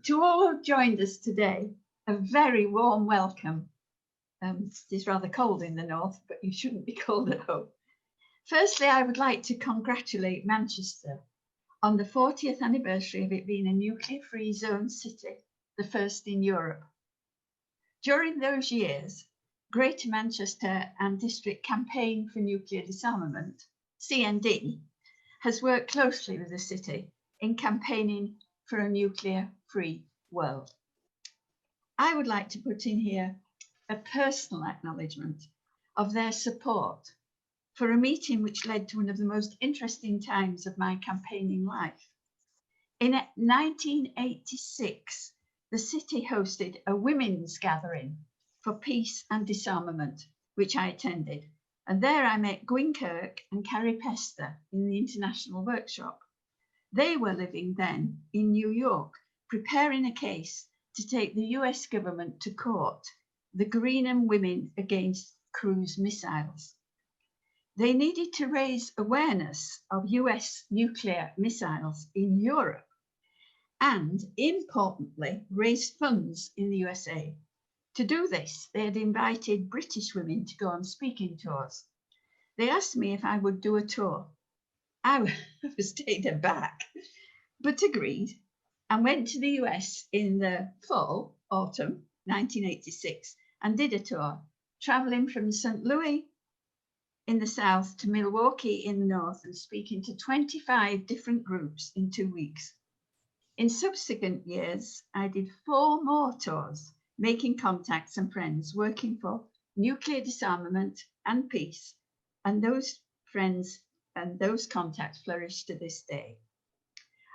To all who joined us today, a very warm welcome. It is rather cold in the north, but you shouldn't be cold at home. Firstly, I would like to congratulate Manchester on the 40th anniversary of it being a nuclear-free zone city, the first in Europe. During those years, Greater Manchester and District Campaign for Nuclear Disarmament, CND, has worked closely with the city in campaigning for a nuclear-free world. I would like to put in here a personal acknowledgement of their support for a meeting which led to one of the most interesting times of my campaigning life. In 1986, the city hosted a women's gathering for peace and disarmament, which I attended. And there I met Gwyn Kirk and Carrie Pester in the International Workshop. They were living then in New York, preparing a case to take the US government to court, the Greenham Women Against Cruise Missiles. They needed to raise awareness of US nuclear missiles in Europe and, importantly, raise funds in the USA. To do this, they had invited British women to go on speaking tours. They asked me if I would do a tour. I was taken aback, but agreed, and went to the US in the autumn 1986, and did a tour, traveling from St. Louis in the south to Milwaukee in the north, and speaking to 25 different groups in 2 weeks. In subsequent years, I did 4 more tours, making contacts and friends, working for nuclear disarmament and peace, and those friends and those contacts flourish to this day.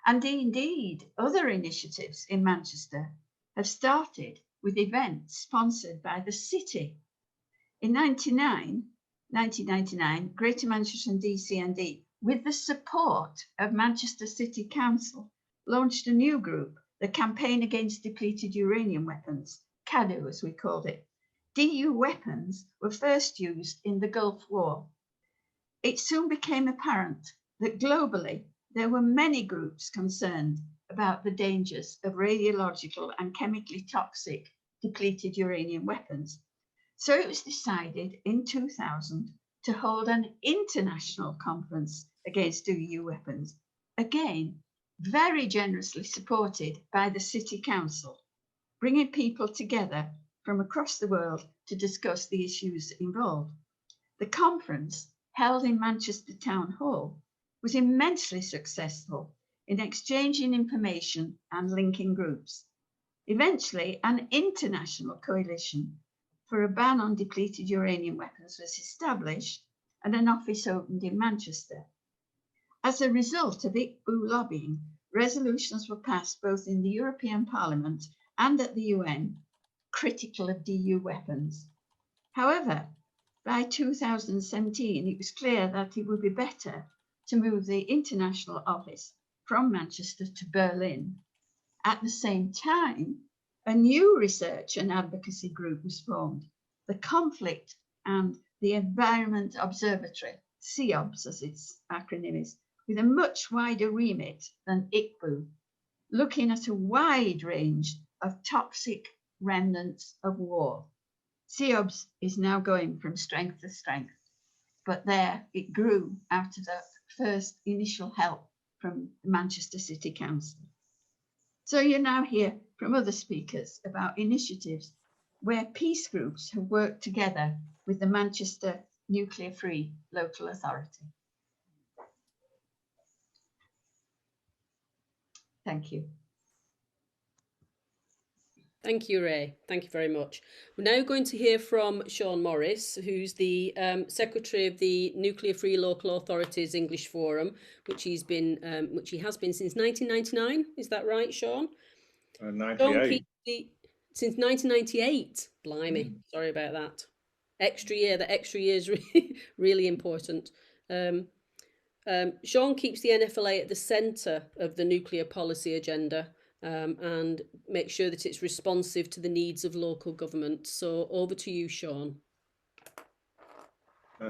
And indeed, other initiatives in Manchester have started with events sponsored by the city. In 1999, Greater Manchester and DCND, with the support of Manchester City Council, launched a new group, the Campaign Against Depleted Uranium Weapons, CADU as we called it. DU weapons were first used in the Gulf War. It soon became apparent that globally there were many groups concerned about the dangers of radiological and chemically toxic depleted uranium weapons. So it was decided in 2000 to hold an international conference against DU weapons, again, very generously supported by the City Council, bringing people together from across the world to discuss the issues involved. The conference, held in Manchester Town Hall, was immensely successful in exchanging information and linking groups. Eventually, an international coalition for a ban on depleted uranium weapons was established and an office opened in Manchester. As a result of ICBU lobbying, resolutions were passed both in the European Parliament and at the UN, critical of DU weapons. However, by 2017, it was clear that it would be better to move the international office from Manchester to Berlin. At the same time, a new research and advocacy group was formed, the Conflict and the Environment Observatory, CEOBS as its acronym is, with a much wider remit than ICBU, looking at a wide range of toxic remnants of war. CEOBS is now going from strength to strength, but there it grew out of that first initial help from the Manchester City Council. So you now hear from other speakers about initiatives where peace groups have worked together with the Manchester Nuclear-Free Local Authority. Thank you. Thank you, Rae. Thank you very much. We're now going to hear from Sean Morris, who's the Secretary of the Nuclear Free Local Authorities English Forum, which he has been since 1999. Is that right, Sean? 98. Since 1998. Blimey, sorry about that. Extra year. The extra year is really important. Sean keeps the NFLA at the centre of the nuclear policy agenda. And make sure that it's responsive to the needs of local government. So over to you, Sean.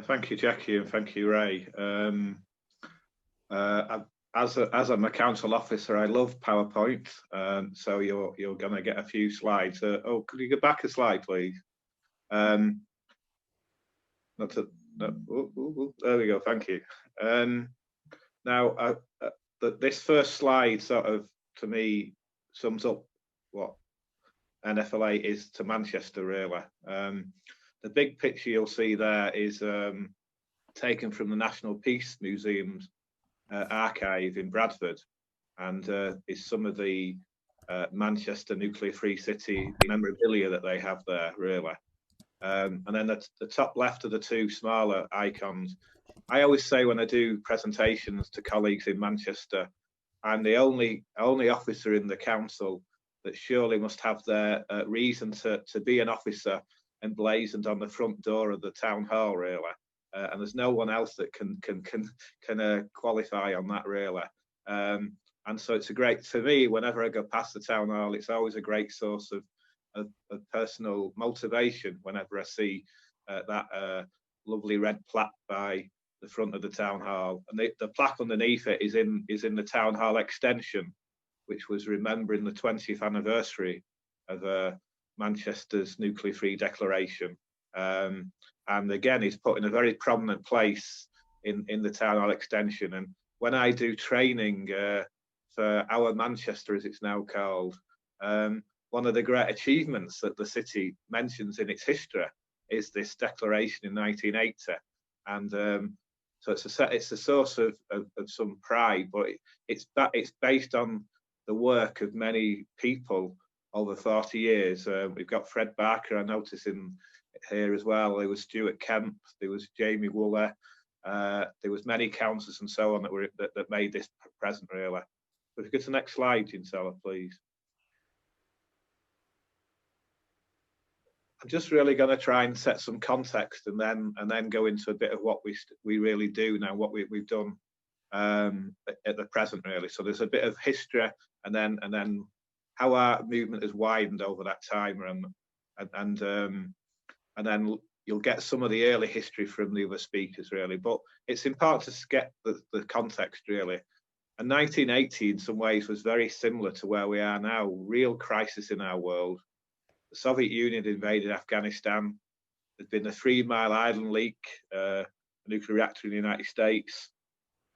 Thank you, Jackie, and thank you, Rae. as I'm a council officer, I love PowerPoint. So you're going to get a few slides. Oh, could you go back a slide, please? Not to, no, there we go. Thank you. Now, this first slide sort of, to me, sums up what NFLA is to Manchester, really. The big picture you'll see there is taken from the National Peace Museum's archive in Bradford, and is some of the Manchester nuclear-free city memorabilia that they have there, really. And then the top left of the two smaller icons, I always say when I do presentations to colleagues in Manchester, I'm the only officer in the council that surely must have their reason to be an officer emblazoned on the front door of the town hall, really. And there's no one else that can qualify on that, really. And so it's a great, for me, whenever I go past the town hall, it's always a great source of personal motivation whenever I see that lovely red plaque by the front of the town hall. And the plaque underneath it is in the town hall extension, which was remembering the 20th anniversary of Manchester's nuclear-free declaration. And again, it's put in a very prominent place in the town hall extension. And when I do training for our Manchester, as it's now called, one of the great achievements that the city mentions in its history is this declaration in 1980. And so it's a source of some pride, but it's based on the work of many people over 40 years. We've got Fred Barker, I notice in here as well. There was Stuart Kemp, there was Jamie Wooler, there was many councillors and so on that made this present, really. If you go to the next slide, Ginsella, please. I'm just really going to try and set some context and then go into a bit of what we really do now, what we've done at the present, really. So there's a bit of history and then how our movement has widened over that time, and then you'll get some of the early history from the other speakers, really. But it's important to get the context, really. And 1980 in some ways was very similar to where we are now, real crisis in our world. The Soviet Union invaded Afghanistan. There'd been the 3 Mile Island leak, a nuclear reactor in the United States.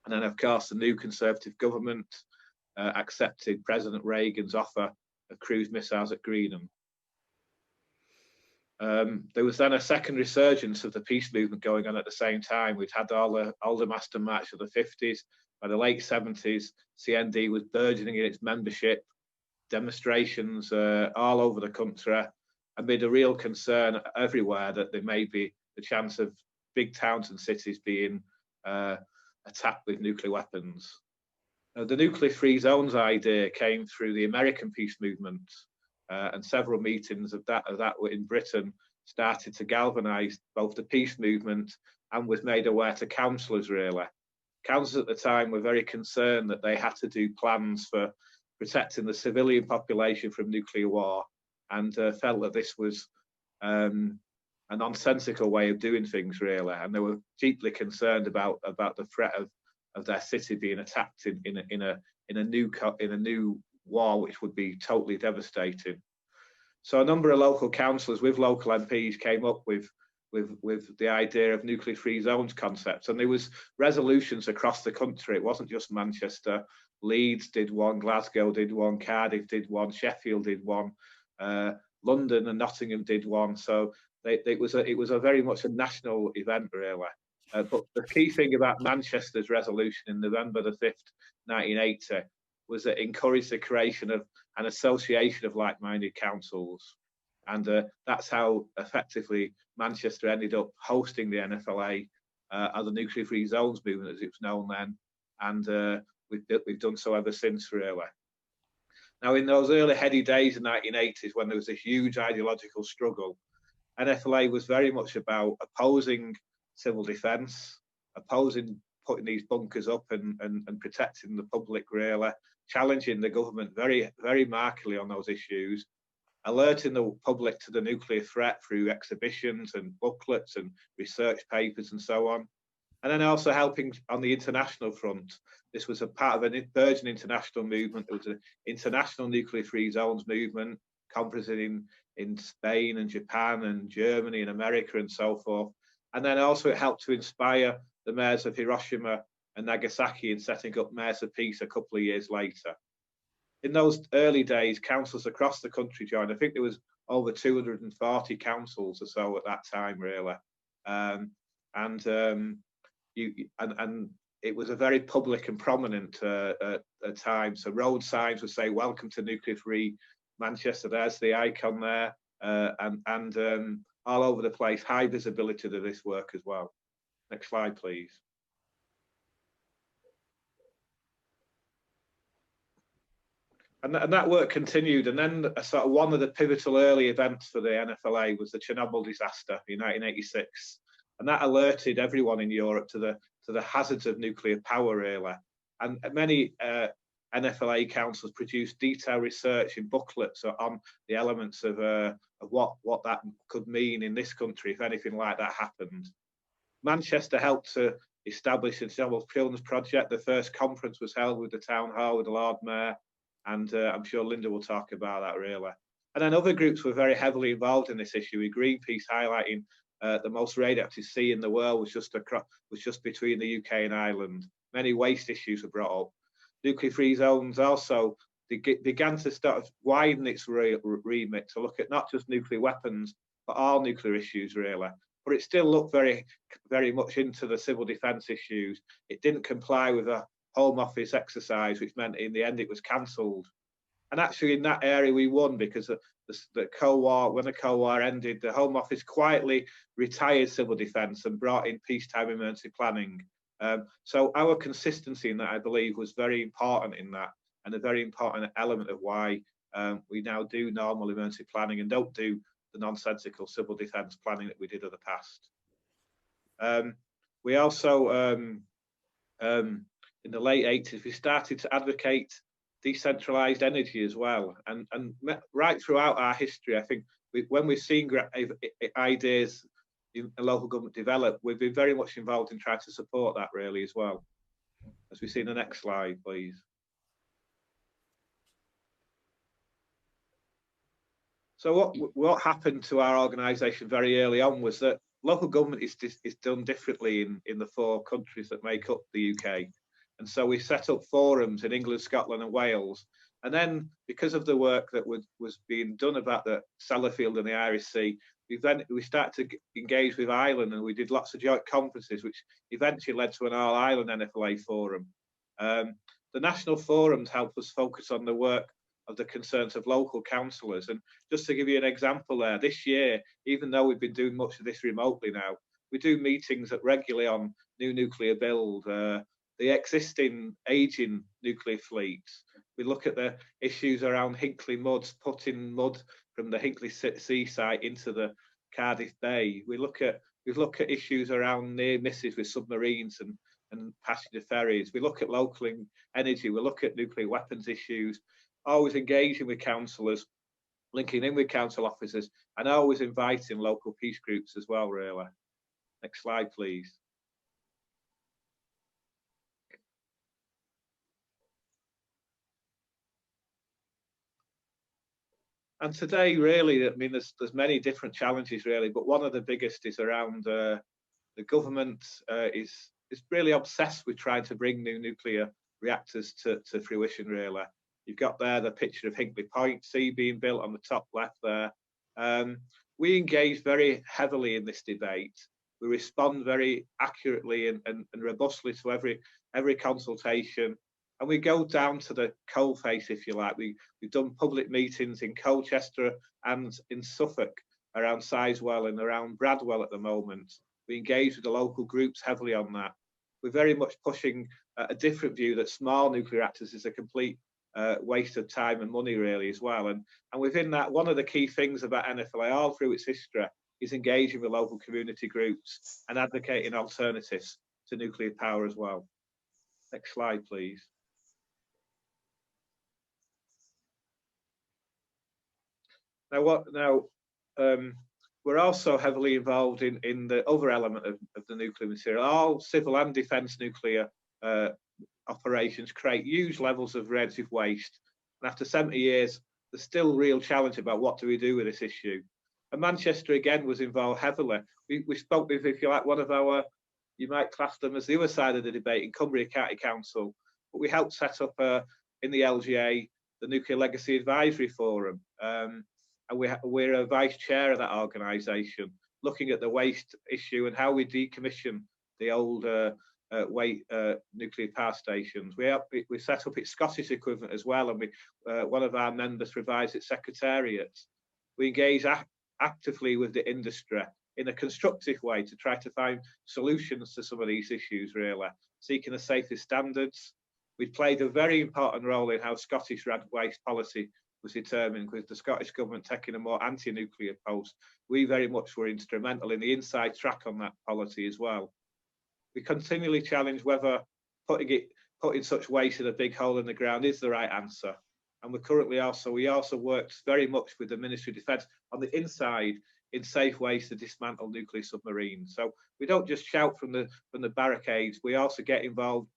And then, of course, the new Conservative government accepted President Reagan's offer of cruise missiles at Greenham. There was then a second resurgence of the peace movement going on at the same time. We'd had all the Aldermaston March of the 50s. By the late 70s, CND was burgeoning in its membership. Demonstrations all over the country, amid a real concern everywhere that there may be the chance of big towns and cities being attacked with nuclear weapons. The nuclear-free zones idea came through the American peace movement, and several meetings of that in Britain started to galvanise both the peace movement and was made aware to councillors, really. Councillors at the time were very concerned that they had to do plans for protecting the civilian population from nuclear war, and felt that this was a nonsensical way of doing things, really. And they were deeply concerned about the threat of their city being attacked in a new war, which would be totally devastating. So a number of local councillors with local MPs came up with the idea of nuclear-free zones concepts, and there was resolutions across the country. It wasn't just Manchester. Leeds did one, Glasgow did one, Cardiff did one, Sheffield did one, London and Nottingham did one. So it was a very much a national event, really. But the key thing about Manchester's resolution in November the 5th, 1980, was that it encouraged the creation of an association of like-minded councils. And that's how effectively Manchester ended up hosting the NFLA, or the nuclear-free zones movement, as it was known then. And we've done so ever since, really. Now, in those early heady days in the 1980s, when there was a huge ideological struggle, NFLA was very much about opposing civil defence, opposing putting these bunkers up and protecting the public, really, challenging the government very, very markedly on those issues, alerting the public to the nuclear threat through exhibitions and booklets and research papers and so on. And then also helping on the international front. This was a part of a burgeoning international movement. There was an international nuclear-free zones movement, conferences in Spain and Japan and Germany and America and so forth. And then also it helped to inspire the mayors of Hiroshima and Nagasaki in setting up mayors of peace a couple of years later. In those early days, councils across the country joined. I think there was over 240 councils or so at that time, really. And it was a very public and prominent time. So road signs would say, "Welcome to nuclear-free Manchester." There's the icon there, and all over the place, high visibility to this work as well. Next slide, please. And that work continued, and then sort of one of the pivotal early events for the NFLA was the Chernobyl disaster in 1986, and that alerted everyone in Europe to the hazards of nuclear power, really. And many NFLA councils produced detailed research in booklets on the elements of what that could mean in this country if anything like that happened. Manchester helped to establish the Chernobyl Children's Project. The first conference was held with the town hall with the Lord Mayor, and I'm sure Linda will talk about that, really. And then other groups were very heavily involved in this issue, with Greenpeace highlighting the most radioactive sea in the world was just between the UK and Ireland. Many waste issues were brought up. Nuclear-free zones also began to start widen its remit to look at not just nuclear weapons, but all nuclear issues, really. But it still looked very, very much into the civil defence issues. It didn't comply with a Home Office exercise, which meant in the end it was cancelled. And actually in that area we won, because the Cold War, when the Cold War ended, the Home Office quietly retired civil defence and brought in peacetime emergency planning. So our consistency in that, I believe, was very important in that, and a very important element of why we now do normal emergency planning and don't do the nonsensical civil defence planning that we did in the past. We also, in the late 80s, we started to advocate decentralised energy as well. And right throughout our history, I think when we've seen ideas in local government develop, we've been very much involved in trying to support that, really, as well. As we see in the next slide, please. So what happened to our organisation very early on was that local government is done differently in the 4 countries that make up the UK. And so we set up forums in England, Scotland and Wales. And then because of the work that was being done about the Sellafield and the Irish Sea, we started to engage with Ireland, and we did lots of joint conferences, which eventually led to an all-Ireland NFLA forum. The national forums help us focus on the work of the concerns of local councillors. And just to give you an example there, this year, even though we've been doing much of this remotely now, we do meetings regularly on new nuclear build, the existing aging nuclear fleets. We look at the issues around Hinkley muds, putting mud from the Hinkley Sea site into the Cardiff Bay. We look at issues around near misses with submarines and passenger ferries. We look at local energy. We look at nuclear weapons issues. Always engaging with councillors, linking in with council officers, and always inviting local peace groups as well, really. Next slide, please. And today, really, I mean, there's many different challenges, really, but one of the biggest is around the government is really obsessed with trying to bring new nuclear reactors to fruition, really. You've got there the picture of Hinkley Point C being built on the top left there. We engage very heavily in this debate. We respond very accurately and robustly to every consultation. And we go down to the coalface, if you like. We've done public meetings in Colchester and in Suffolk, around Sizewell and around Bradwell at the moment. We engage with the local groups heavily on that. We're very much pushing a different view that small nuclear reactors is a complete waste of time and money, really, as well. And within that, one of the key things about NFLA all through its history is engaging with local community groups and advocating alternatives to nuclear power as well. Next slide, please. Now, We're also heavily involved in the other element of the nuclear material. All civil and defence nuclear operations create huge levels of radioactive waste. And after 70 years, there's still real challenge about what do we do with this issue. And Manchester, again, was involved heavily. We spoke with, if you like, one of our, you might class them as the other side of the debate, in Cumbria County Council. But we helped set up in the LGA, the Nuclear Legacy Advisory Forum. And we're a vice chair of that organisation, looking at the waste issue and how we decommission the old nuclear power stations. We set up its Scottish equivalent as well, and one of our members provides its secretariat. We engage actively with the industry in a constructive way to try to find solutions to some of these issues, really, seeking the safest standards. We played a very important role in how Scottish waste policy was determined, with the Scottish Government taking a more anti-nuclear post. We very much were instrumental in the inside track on that policy as well. We continually challenge whether putting such waste in a big hole in the ground is the right answer. And we also worked very much with the Ministry of Defence on the inside in safe ways to dismantle nuclear submarines. So we don't just shout from the barricades, we also get involved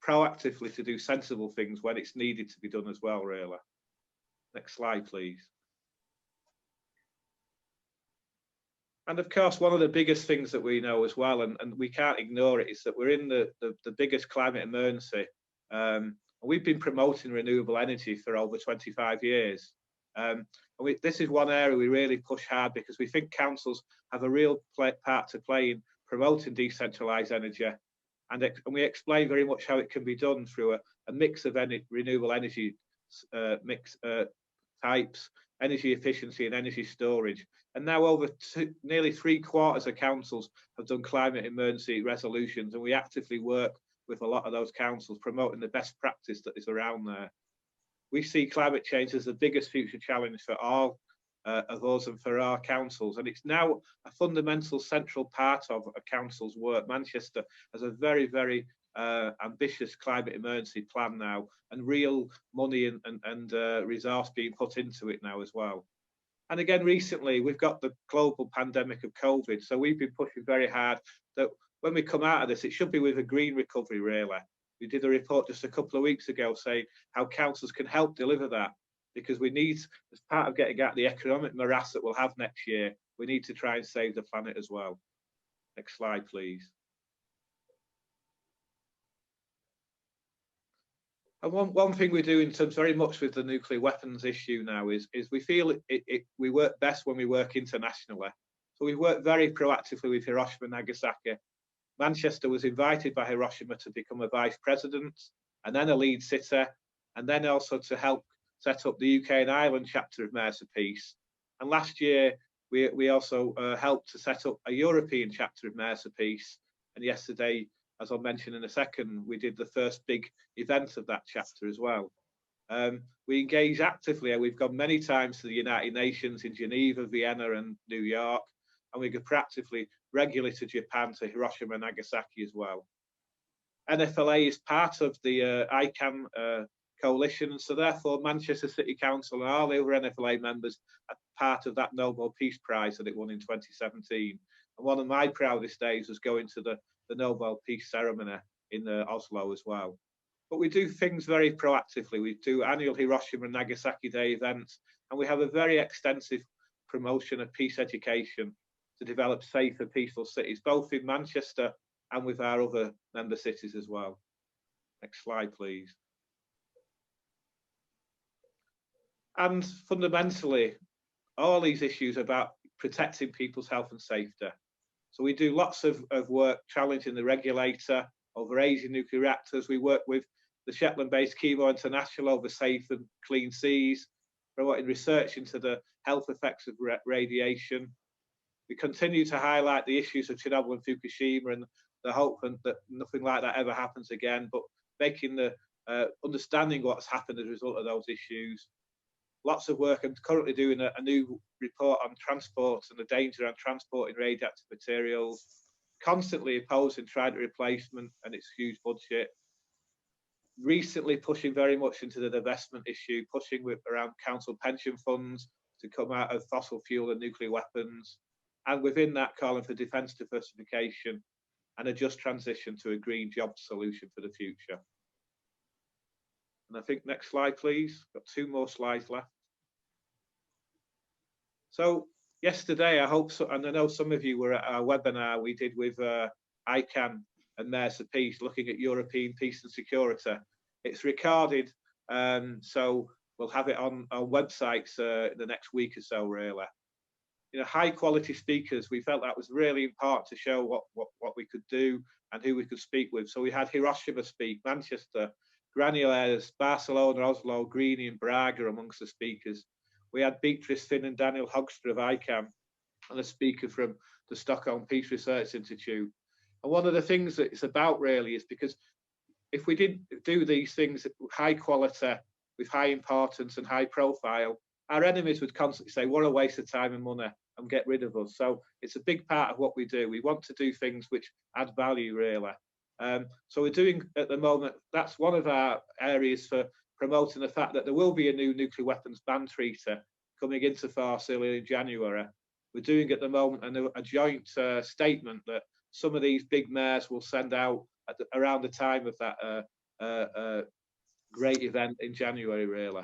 proactively to do sensible things when it's needed to be done as well, really. Next slide, please. And of course, one of the biggest things that we know as well, and we can't ignore it, is that we're in the biggest climate emergency. We've been promoting renewable energy for over 25 years. This is one area we really push hard, because we think councils have a real part to play in promoting decentralised energy. And we explain very much how it can be done through a mix of renewable energy types, energy efficiency and energy storage. And now nearly 3/4 of councils have done climate emergency resolutions, and we actively work with a lot of those councils promoting the best practice that is around there. We see climate change as the biggest future challenge for all of us and for our councils, and it's now a fundamental central part of a council's work. Manchester has a very, very ambitious climate emergency plan now, and real money and resource being put into it now as well. And again, recently we've got the global pandemic of COVID, so we've been pushing very hard that when we come out of this, it should be with a green recovery, really. We did a report just a couple of weeks ago saying how councils can help deliver that, because we need, as part of getting out the economic morass that we'll have next year, we need to try and save the planet as well. Next slide, please. And one thing we do in terms very much with the nuclear weapons issue now is we feel we work best when we work internationally. So we work very proactively with Hiroshima and Nagasaki. Manchester was invited by Hiroshima to become a vice president, and then a lead city, and then also to help set up the UK and Ireland chapter of Mayors for Peace. And last year, we also helped to set up a European chapter of Mayors for Peace. And yesterday, as I'll mention in a second, we did the first big event of that chapter as well. We engage actively, and we've gone many times to the United Nations in Geneva, Vienna and New York, and we go proactively regularly to Japan, to Hiroshima and Nagasaki as well. NFLA is part of the ICAN coalition, so therefore Manchester City Council and all the other NFLA members are part of that Nobel Peace Prize that it won in 2017. And one of my proudest days was going to the Nobel Peace ceremony in Oslo as well. But we do things very proactively. We do annual Hiroshima and Nagasaki Day events, and we have a very extensive promotion of peace education to develop safer, peaceful cities, both in Manchester and with our other member cities as well. Next slide, please. And fundamentally, all these issues are about protecting people's health and safety. So we do lots of work challenging the regulator over aging nuclear reactors. We work with the Shetland-based Chemo International over safe and clean seas, promoting research into the health effects of radiation. We continue to highlight the issues of Chernobyl and Fukushima and the hope that nothing like that ever happens again, but making the understanding what's happened as a result of those issues. Lots of work. I'm currently doing a new report on transport and the danger on transporting radioactive materials, constantly opposing trident replacement and its huge budget. Recently pushing very much into the divestment issue, pushing around council pension funds to come out of fossil fuel and nuclear weapons. and within that calling for defence diversification and a just transition to a green job solution for the future. And I think next slide, please. Got 2 more slides left. So yesterday, I hope, so, and I know some of you were at our webinar we did with ICANN and Mayors for Peace, looking at European peace and security. It's recorded, so we'll have it on our websites in the next week or so, really. You know, high quality speakers, we felt that was really important to show what we could do and who we could speak with. So we had Hiroshima speak, Manchester, Granollers, Barcelona, Oslo, Greenie and Braga amongst the speakers. We had Beatrice Finn and Daniel Hogstra of ICANN and a speaker from the Stockholm Peace Research Institute. And one of the things that it's about really is because if we didn't do these things high quality, with high importance and high profile, our enemies would constantly say, what a waste of time and money, and get rid of us. So it's a big part of what we do. We want to do things which add value, really. So we're doing at the moment, that's one of our areas for promoting the fact that there will be a new nuclear weapons ban treaty coming into force early in January. We're doing at the moment a joint statement that some of these big mayors will send out around the time of that great event in January, really.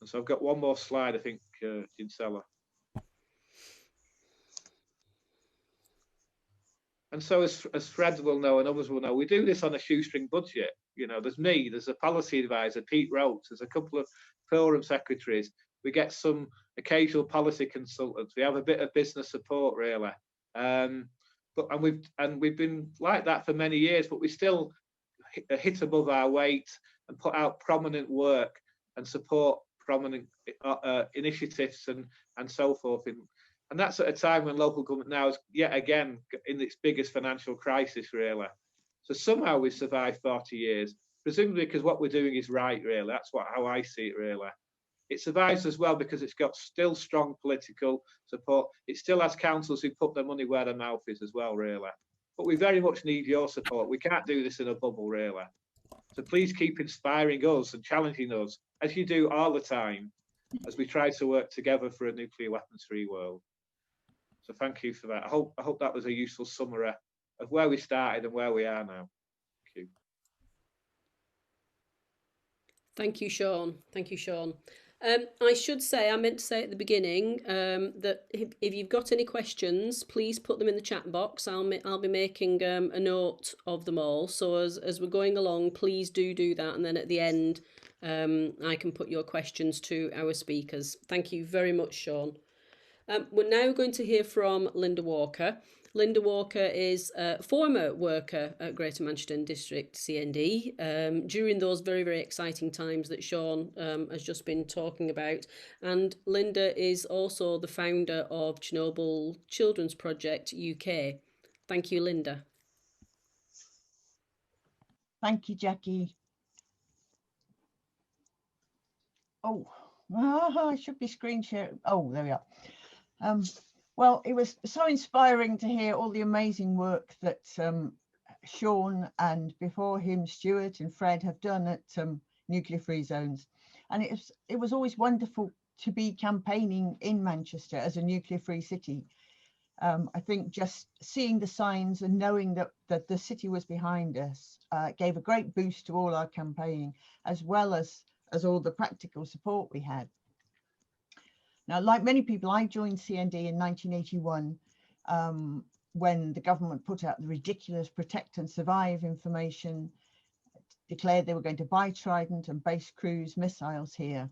And so I've got one more slide, I think, Ginsella. And so as Fred will know and others will know, we do this on a shoestring budget. You know, there's me, there's a policy advisor, Pete Rotes, there's a couple of forum secretaries. We get some occasional policy consultants. We have a bit of business support, really. We've been like that for many years, but we still hit above our weight and put out prominent work and support prominent initiatives and so forth. And that's at a time when local government now is yet again in its biggest financial crisis, really. So somehow we've survived 40 years, presumably because what we're doing is right, really. That's how I see it, really. It survives as well because it's got still strong political support. It still has councils who put their money where their mouth is as well, really. But we very much need your support. We can't do this in a bubble, really. So please keep inspiring us and challenging us, as you do all the time, as we try to work together for a nuclear weapons-free world. So thank you for that. I hope that was a useful summary of where we started and where we are now. Thank you. Thank you, Sean. Thank you, Sean. I should say, I meant to say at the beginning that if you've got any questions, please put them in the chat box. I'll be making a note of them all. So as we're going along, please do that. And then at the end, I can put your questions to our speakers. Thank you very much, Sean. We're now going to hear from Linda Walker. Linda Walker is a former worker at Greater Manchester District CND during those very, very exciting times that Sean has just been talking about. And Linda is also the founder of Chernobyl Children's Project UK. Thank you, Linda. Thank you, Jackie. Oh, I should be screen sharing. Oh, there we are. Well, it was so inspiring to hear all the amazing work that Sean and before him Stuart and Fred have done at nuclear free zones. And it was always wonderful to be campaigning in Manchester as a nuclear free city. I think just seeing the signs and knowing that the city was behind us gave a great boost to all our campaigning, as well as all the practical support we had. Now, like many people, I joined CND in 1981 when the government put out the ridiculous Protect and Survive information, declared they were going to buy Trident and base cruise missiles here.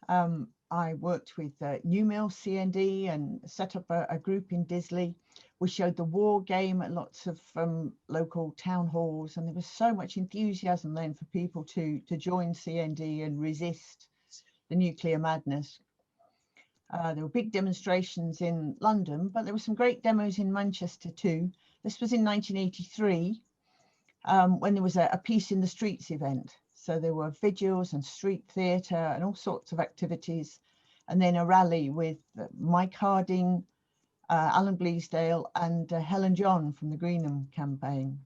I worked with Newmill CND and set up a group in Disley. We showed the war game at lots of local town halls, and there was so much enthusiasm then for people to join CND and resist the nuclear madness. There were big demonstrations in London, but there were some great demos in Manchester too. This was in 1983 when there was a Peace in the Streets event. So there were vigils and street theatre and all sorts of activities. And then a rally with Mike Harding, Alan Bleasdale and Helen John from the Greenham campaign.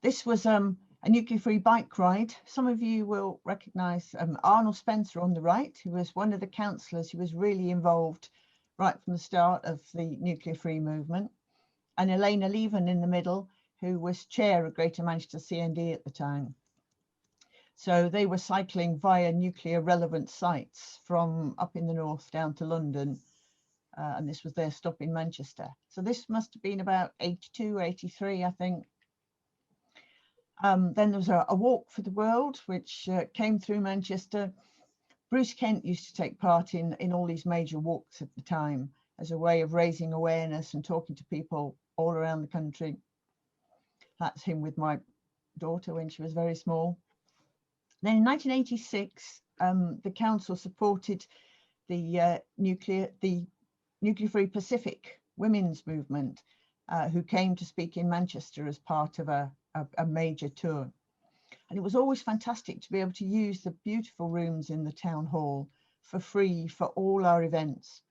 This was a nuclear-free bike ride. Some of you will recognise Arnold Spencer on the right, who was one of the councillors who was really involved right from the start of the nuclear-free movement, and Elena Leven in the middle, who was chair of Greater Manchester CND at the time. So they were cycling via nuclear relevant sites from up in the north down to London, and this was their stop in Manchester. So this must have been about 82, 83, I think. Then there was a walk for the world, which came through Manchester. Bruce Kent used to take part in all these major walks at the time as a way of raising awareness and talking to people all around the country. That's him with my daughter when she was very small. Then in 1986, the council supported the nuclear-free Pacific women's movement, who came to speak in Manchester as part of a major tour. And it was always fantastic to be able to use the beautiful rooms in the town hall for free for all our events.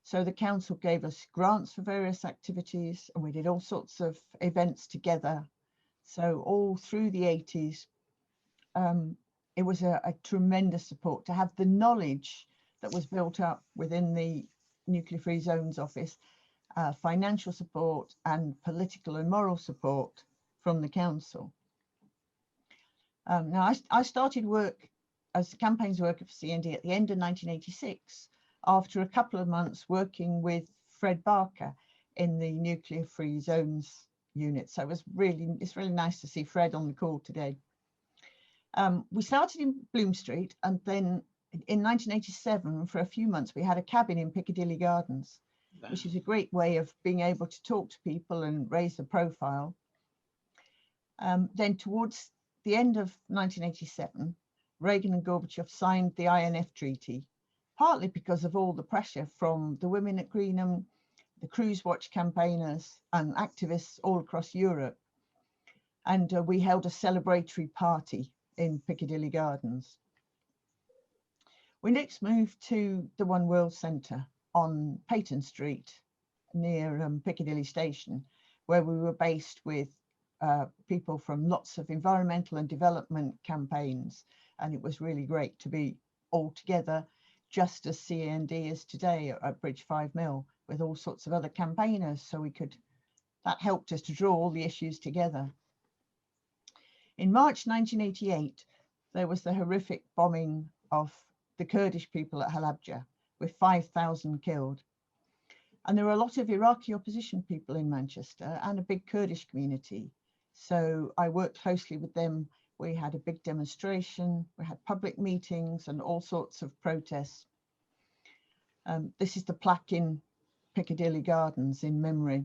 So the council gave us grants for various activities, and we did all sorts of events together. So all through the 80s, it was a tremendous support to have the knowledge that was built up within the Nuclear Free Zones office, financial support and political and moral support from the council. Now, I started work as a campaigns worker for CND at the end of 1986, after a couple of months working with Fred Barker in the Nuclear Free Zones unit. So it's really nice to see Fred on the call today. We started in Bloom Street, and then in 1987, for a few months, we had a cabin in Piccadilly Gardens, which is a great way of being able to talk to people and raise the profile. Then towards the end of 1987, Reagan and Gorbachev signed the INF Treaty, partly because of all the pressure from the women at Greenham, the Cruise Watch campaigners and activists all across Europe. And we held a celebratory party in Piccadilly Gardens. We next moved to the One World Centre on Peyton Street near Piccadilly Station, where we were based with people from lots of environmental and development campaigns. And it was really great to be all together, just as CND is today at Bridge 5 Mill, with all sorts of other campaigners. So that helped us to draw all the issues together. In March 1988, there was the horrific bombing of the Kurdish people at Halabja, with 5,000 killed. And there were a lot of Iraqi opposition people in Manchester and a big Kurdish community. So I worked closely with them. We had a big demonstration, we had public meetings and all sorts of protests. This is the plaque in Piccadilly Gardens in memory.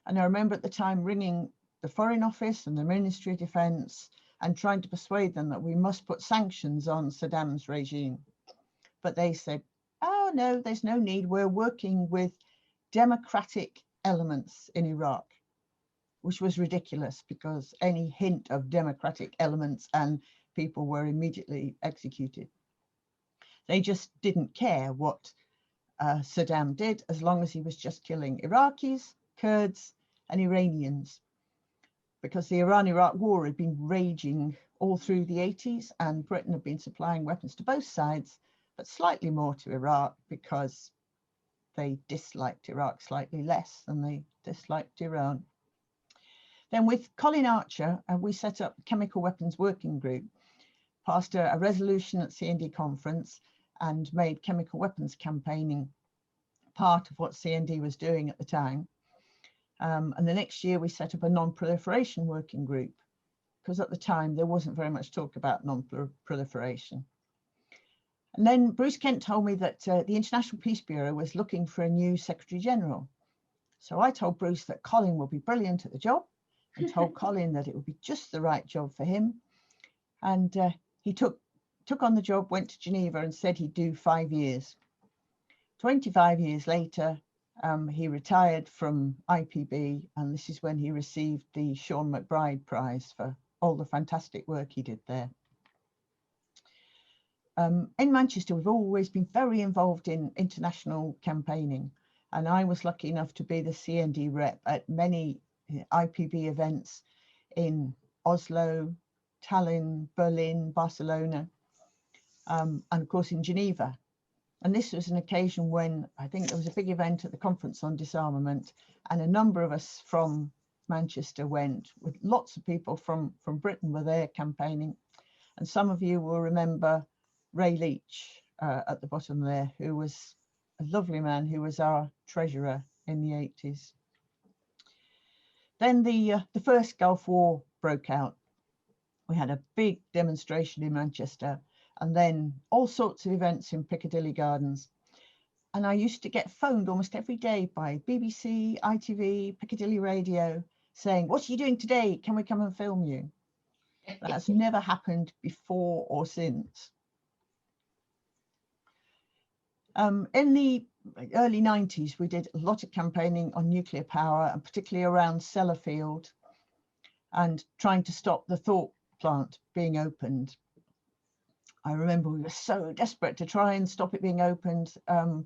And I remember at the time ringing the Foreign Office and the Ministry of Defence and trying to persuade them that we must put sanctions on Saddam's regime. But they said, oh no, there's no need. We're working with democratic elements in Iraq, which was ridiculous because any hint of democratic elements and people were immediately executed. They just didn't care what Saddam did, as long as he was just killing Iraqis, Kurds and Iranians, because the Iran-Iraq war had been raging all through the 80s, and Britain had been supplying weapons to both sides, but slightly more to Iraq because they disliked Iraq slightly less than they disliked Iran. Then with Colin Archer, we set up the Chemical Weapons Working Group, passed a resolution at CND conference and made chemical weapons campaigning part of what CND was doing at the time. And the next year we set up a non-proliferation working group, because at the time there wasn't very much talk about non-proliferation. And then Bruce Kent told me that the International Peace Bureau was looking for a new Secretary General. So I told Bruce that Colin would be brilliant at the job, and told Colin that it would be just the right job for him. And he took on the job, went to Geneva and said he'd do 5 years. 25 years later, he retired from IPB, and this is when he received the Sean McBride Prize for all the fantastic work he did there. In Manchester, we've always been very involved in international campaigning, and I was lucky enough to be the CND rep at many IPB events in Oslo, Tallinn, Berlin, Barcelona, and of course in Geneva. And this was an occasion when I think there was a big event at the Conference on Disarmament, and a number of us from Manchester went, with lots of people from Britain were there campaigning. And some of you will remember Ray Leach at the bottom there, who was a lovely man who was our treasurer in the 80s. Then the first Gulf War broke out. We had a big demonstration in Manchester, and then all sorts of events in Piccadilly Gardens. And I used to get phoned almost every day by BBC, ITV, Piccadilly Radio, saying, "What are you doing today? Can we come and film you?" That's never happened before or since. In the early 90s, we did a lot of campaigning on nuclear power, and particularly around Sellafield, and trying to stop the Thorpe plant being opened. I remember we were so desperate to try and stop it being opened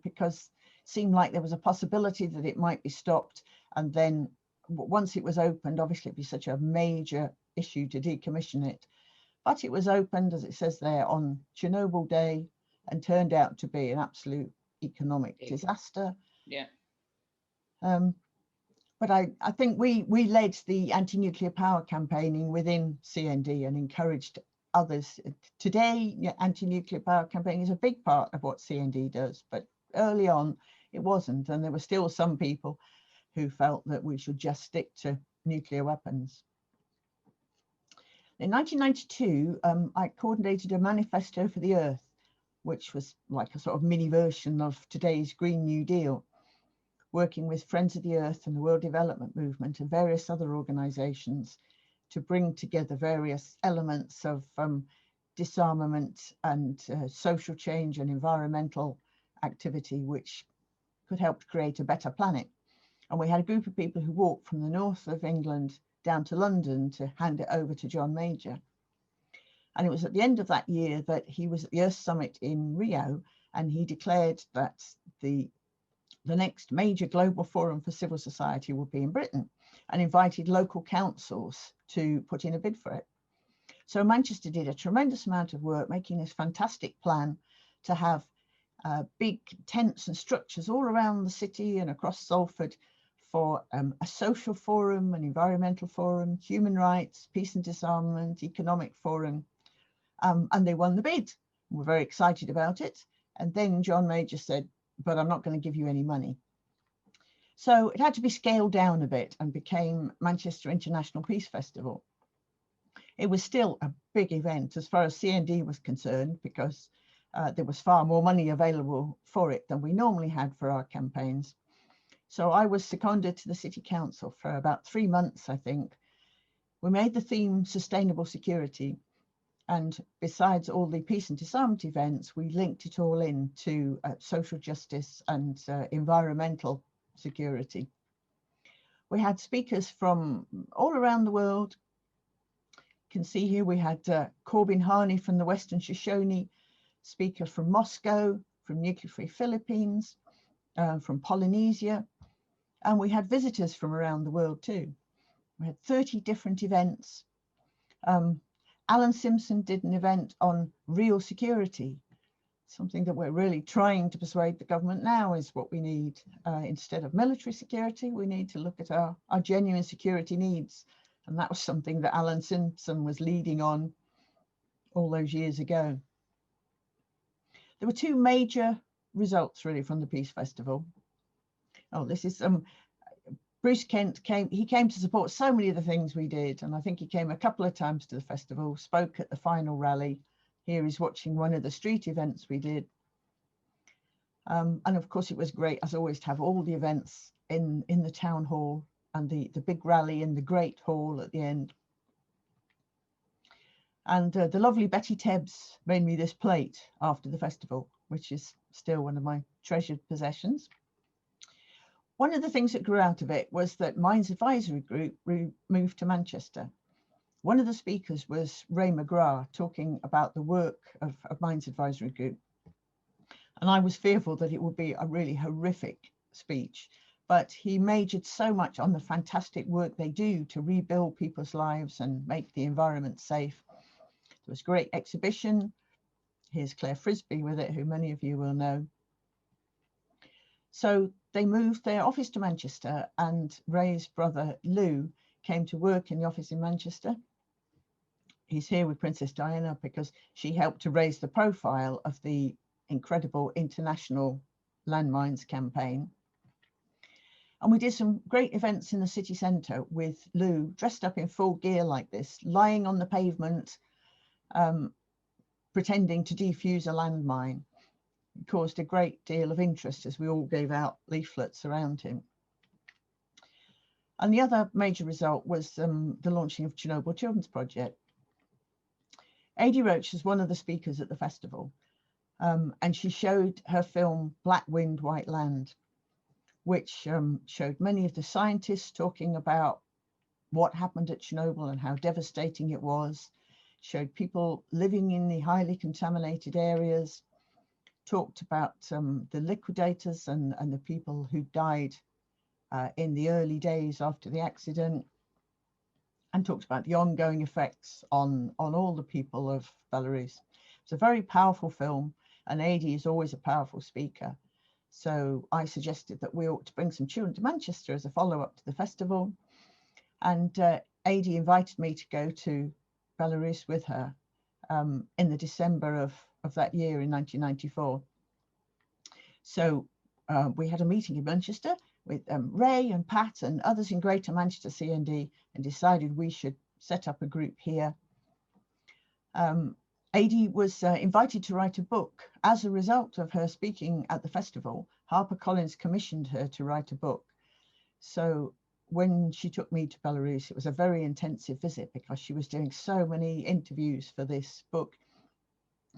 because it seemed like there was a possibility that it might be stopped. And then once it was opened, obviously it'd be such a major issue to decommission it. But it was opened, as it says there, on Chernobyl Day, and turned out to be an absolute economic disaster. Yeah. But I think we led the anti-nuclear power campaigning within CND and encouraged others. Today, anti-nuclear power campaigning is a big part of what CND does, but early on it wasn't, and there were still some people who felt that we should just stick to nuclear weapons. In 1992, I coordinated a manifesto for the Earth, which was like a sort of mini version of today's Green New Deal, working with Friends of the Earth and the World Development Movement and various other organizations to bring together various elements of disarmament and social change and environmental activity, which could help to create a better planet. And we had a group of people who walked from the north of England down to London to hand it over to John Major. And it was at the end of that year that he was at the Earth Summit in Rio, and he declared that the next major global forum for civil society would be in Britain, and invited local councils to put in a bid for it. So Manchester did a tremendous amount of work making this fantastic plan to have big tents and structures all around the city and across Salford for a social forum, an environmental forum, human rights, peace and disarmament, economic forum. And they won the bid. We're very excited about it. And then John Major said, "But I'm not going to give you any money." So it had to be scaled down a bit and became Manchester International Peace Festival. It was still a big event as far as CND was concerned, because there was far more money available for it than we normally had for our campaigns. So I was seconded to the City Council for about 3 months, I think. We made the theme Sustainable Security. And besides all the peace and disarmament events, we linked it all in to social justice and environmental security. We had speakers from all around the world. You can see here we had Corbin Harney from the Western Shoshone, speaker from Moscow, from Nuclear Free Philippines, from Polynesia, and we had visitors from around the world too. We had 30 different events. Alan Simpson did an event on real security, something that we're really trying to persuade the government now is what we need. Instead of military security, we need to look at our genuine security needs. And that was something that Alan Simpson was leading on all those years ago. There were two major results really from the Peace Festival. Oh, this is Bruce Kent came to support so many of the things we did, and I think he came a couple of times to the festival, spoke at the final rally. Here he's watching one of the street events we did. And of course it was great, as always, to have all the events in the town hall and the big rally in the great hall at the end. And the lovely Betty Tebbs made me this plate after the festival, which is still one of my treasured possessions. One of the things that grew out of it was that Mines Advisory Group moved to Manchester. One of the speakers was Ray McGrath, talking about the work of Mines Advisory Group. And I was fearful that it would be a really horrific speech, but he majored so much on the fantastic work they do to rebuild people's lives and make the environment safe. There was a great exhibition. Here's Claire Frisbee with it, who many of you will know. So they moved their office to Manchester, and Rae's brother Lou came to work in the office in Manchester. He's here with Princess Diana because she helped to raise the profile of the incredible international landmines campaign. And we did some great events in the city centre with Lou dressed up in full gear like this, lying on the pavement, pretending to defuse a landmine. It caused a great deal of interest as we all gave out leaflets around him. And the other major result was the launching of Chernobyl Children's Project. Adi Roach was one of the speakers at the festival, and she showed her film Black Wind, White Land, which showed many of the scientists talking about what happened at Chernobyl and how devastating it was, showed people living in the highly contaminated areas, talked about the liquidators and the people who died in the early days after the accident, and talked about the ongoing effects on all the people of Belarus. It's a very powerful film, and Adi is always a powerful speaker. So I suggested that we ought to bring some children to Manchester as a follow-up to the festival. And Adi invited me to go to Belarus with her in the December of that year in 1994. So we had a meeting in Manchester with Rae and Pat and others in Greater Manchester CND, and decided we should set up a group here. Adi was invited to write a book. As a result of her speaking at the festival, HarperCollins commissioned her to write a book. So when she took me to Belarus, it was a very intensive visit because she was doing so many interviews for this book,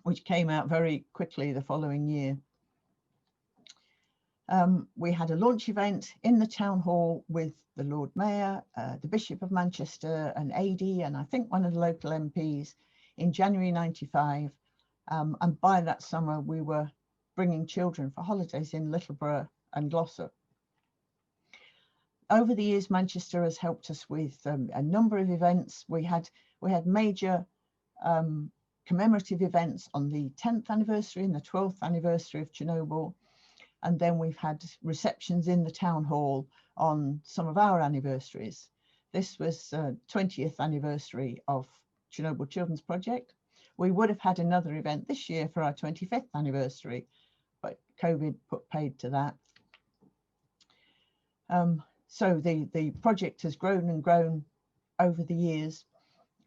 which came out very quickly the following year. We had a launch event in the town hall with the Lord Mayor, the Bishop of Manchester, and Adi, and I think one of the local MPs in January '95. And by that summer, we were bringing children for holidays in Littleborough and Glossop. Over the years, Manchester has helped us with a number of events. We had major commemorative events on the 10th anniversary and the 12th anniversary of Chernobyl. And then we've had receptions in the town hall on some of our anniversaries. This was 20th anniversary of Chernobyl Children's Project. We would have had another event this year for our 25th anniversary, but COVID put paid to that. So the project has grown and grown over the years,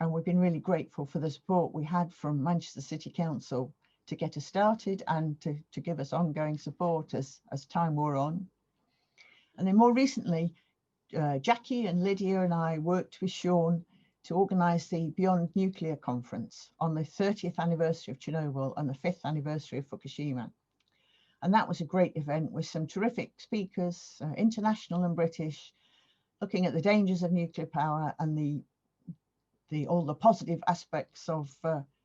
and we've been really grateful for the support we had from Manchester City Council to get us started and to give us ongoing support as time wore on. And then more recently, Jackie and Lydia and I worked with Sean to organise the Beyond Nuclear Conference on the 30th anniversary of Chernobyl and the 5th anniversary of Fukushima. And that was a great event with some terrific speakers, international and British, looking at the dangers of nuclear power and all the positive aspects of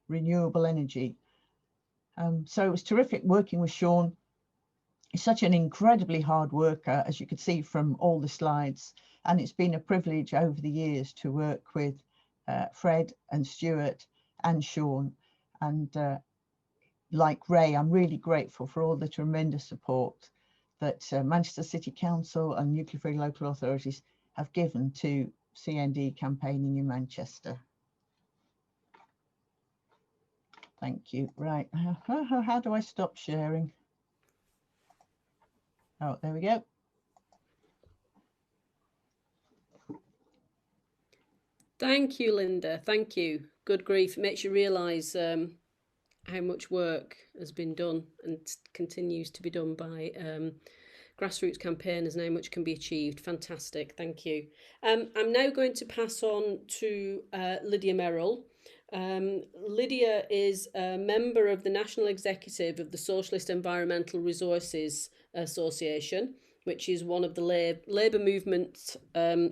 renewable energy. So it was terrific working with Sean. He's such an incredibly hard worker, as you could see from all the slides. And it's been a privilege over the years to work with Fred and Stuart and Sean. And like Rae, I'm really grateful for all the tremendous support that Manchester City Council and Nuclear Free Local Authorities have given to CND campaigning in Manchester. Thank you. Right, how do I stop sharing? Oh, there we go. Thank you, Linda. Thank you. Good grief. It makes you realise how much work has been done and continues to be done by grassroots campaigners and how much can be achieved. Fantastic. Thank you. I'm now going to pass on to Lydia Meryll. Lydia is a member of the National Executive of the Socialist Environmental Resources Association, which is one of the labour movement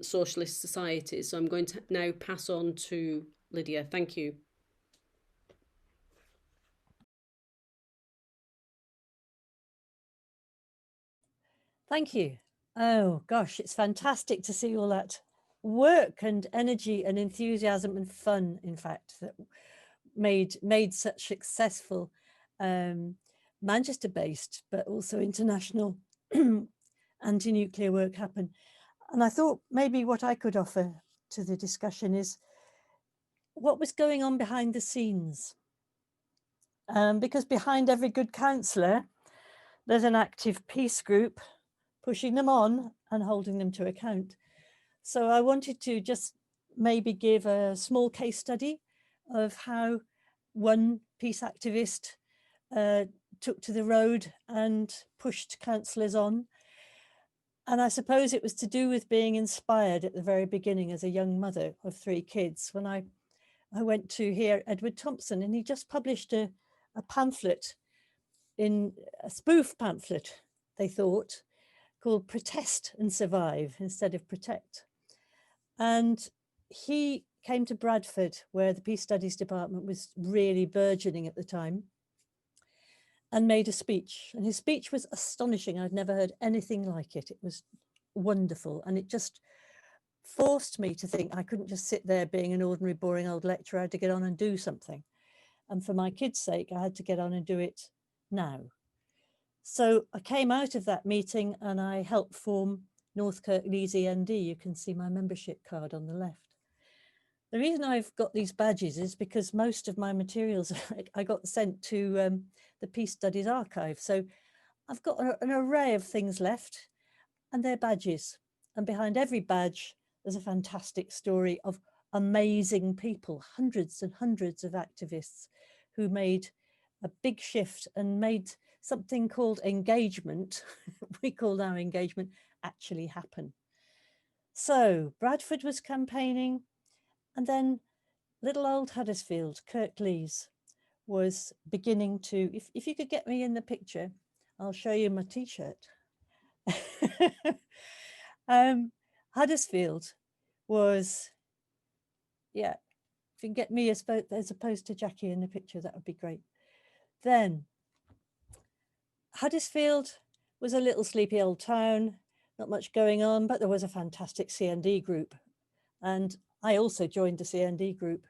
socialist societies. So I'm going to now pass on to Lydia. Thank you. Thank you. Oh gosh, it's fantastic to see all that work and energy and enthusiasm and fun, in fact, that made such successful Manchester-based, but also international anti-nuclear work happen. And I thought maybe what I could offer to the discussion is what was going on behind the scenes. Because behind every good councillor, there's an active peace group pushing them on and holding them to account. So I wanted to just maybe give a small case study of how one peace activist took to the road and pushed councillors on. And I suppose it was to do with being inspired at the very beginning as a young mother of 3 kids, when I went to hear Edward Thompson, and he just published a pamphlet, in a spoof pamphlet, they thought, called Protest and Survive instead of Protect. And he came to Bradford, where the Peace Studies Department was really burgeoning at the time, and made a speech. And his speech was astonishing. I'd never heard anything like it. It was wonderful. And it just forced me to think I couldn't just sit there being an ordinary, boring old lecturer. I had to get on and do something. And for my kids' sake, I had to get on and do it now. So I came out of that meeting and I helped form North Kirklees END. You can see my membership card on the left. The reason I've got these badges is because most of my materials I got sent to the Peace Studies Archive. So I've got an array of things left, and they're badges. And behind every badge, there's a fantastic story of amazing people, hundreds and hundreds of activists who made a big shift and made something called engagement, we call now engagement, actually happen. So Bradford was campaigning, and then little old Huddersfield, Kirklees, was beginning to, if you could get me in the picture, I'll show you my t-shirt. Huddersfield was, yeah, if you can get me as opposed to Jackie in the picture, that would be great. Then Huddersfield was a little sleepy old town, not much going on, but there was a fantastic CND group. And I also joined the CND group.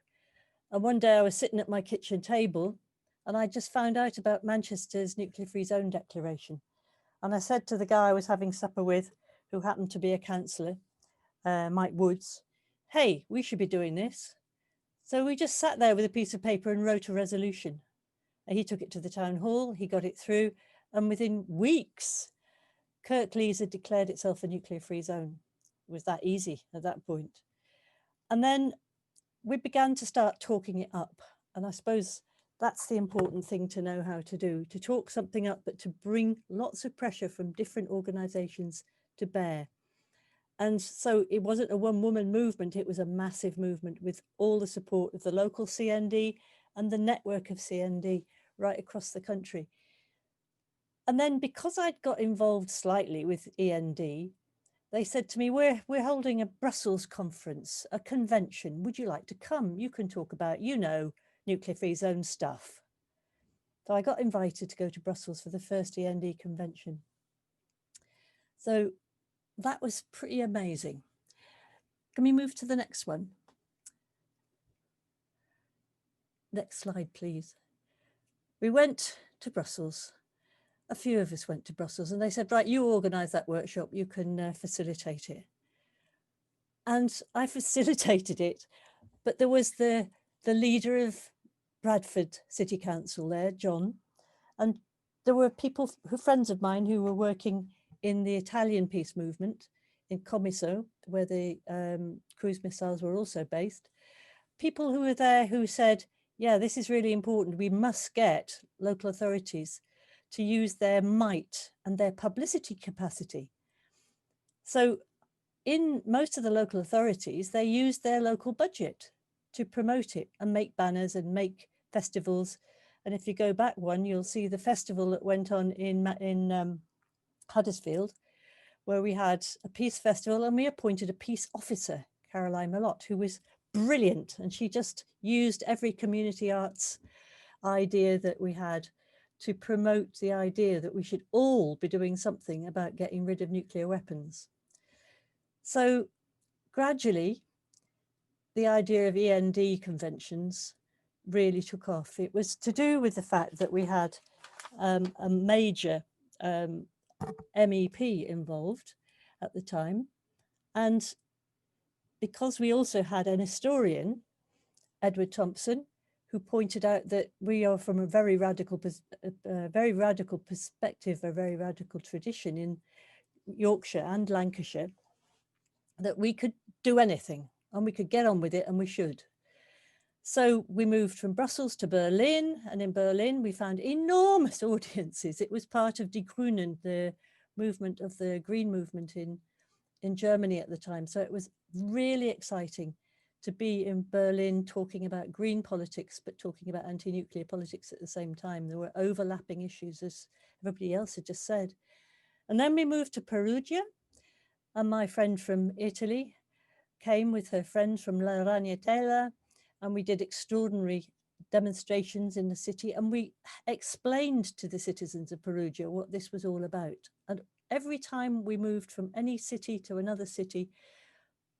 And one day I was sitting at my kitchen table and I just found out about Manchester's nuclear free zone declaration. And I said to the guy I was having supper with, who happened to be a councillor, Mike Woods, hey, we should be doing this. So we just sat there with a piece of paper and wrote a resolution. And he took it to the town hall, he got it through, and within weeks, Kirklees had declared itself a nuclear free zone. It was that easy at that point. And then we began to start talking it up. And I suppose that's the important thing to know how to do, to talk something up, but to bring lots of pressure from different organisations to bear. And so it wasn't a one-woman movement, it was a massive movement with all the support of the local CND and the network of CND right across the country. And then because I'd got involved slightly with END, they said to me, we're holding a Brussels conference, a convention. Would you like to come? You can talk about, nuclear free zone stuff. So I got invited to go to Brussels for the first END convention. So that was pretty amazing. Can we move to the next one? Next slide, please. We went to Brussels. A few of us went to Brussels and they said, right, you organise that workshop, you can facilitate it. And I facilitated it, but there was the leader of Bradford City Council there, John, and there were people, friends of mine who were working in the Italian peace movement in Comiso, where the cruise missiles were also based. People who were there who said, yeah, this is really important. We must get local authorities to use their might and their publicity capacity. So in most of the local authorities, they use their local budget to promote it and make banners and make festivals. And if you go back one, you'll see the festival that went on in Huddersfield, where we had a peace festival and we appointed a peace officer, Caroline Malott, who was brilliant. And she just used every community arts idea that we had to promote the idea that we should all be doing something about getting rid of nuclear weapons. So gradually, the idea of END conventions really took off. It was to do with the fact that we had a major MEP involved at the time. And because we also had an historian, Edward Thompson, who pointed out that we are from a very radical perspective, a very radical tradition in Yorkshire and Lancashire, that we could do anything and we could get on with it, and we should. So we moved from Brussels to Berlin, and in Berlin we found enormous audiences. It was part of Die Grünen, the movement of the Green movement in Germany at the time. So it was really exciting to be in Berlin talking about green politics, but talking about anti-nuclear politics at the same time. There were overlapping issues, as everybody else had just said. And then we moved to Perugia, and my friend from Italy came with her friends from La Ragnatela, and we did extraordinary demonstrations in the city, and we explained to the citizens of Perugia what this was all about. And every time we moved from any city to another city,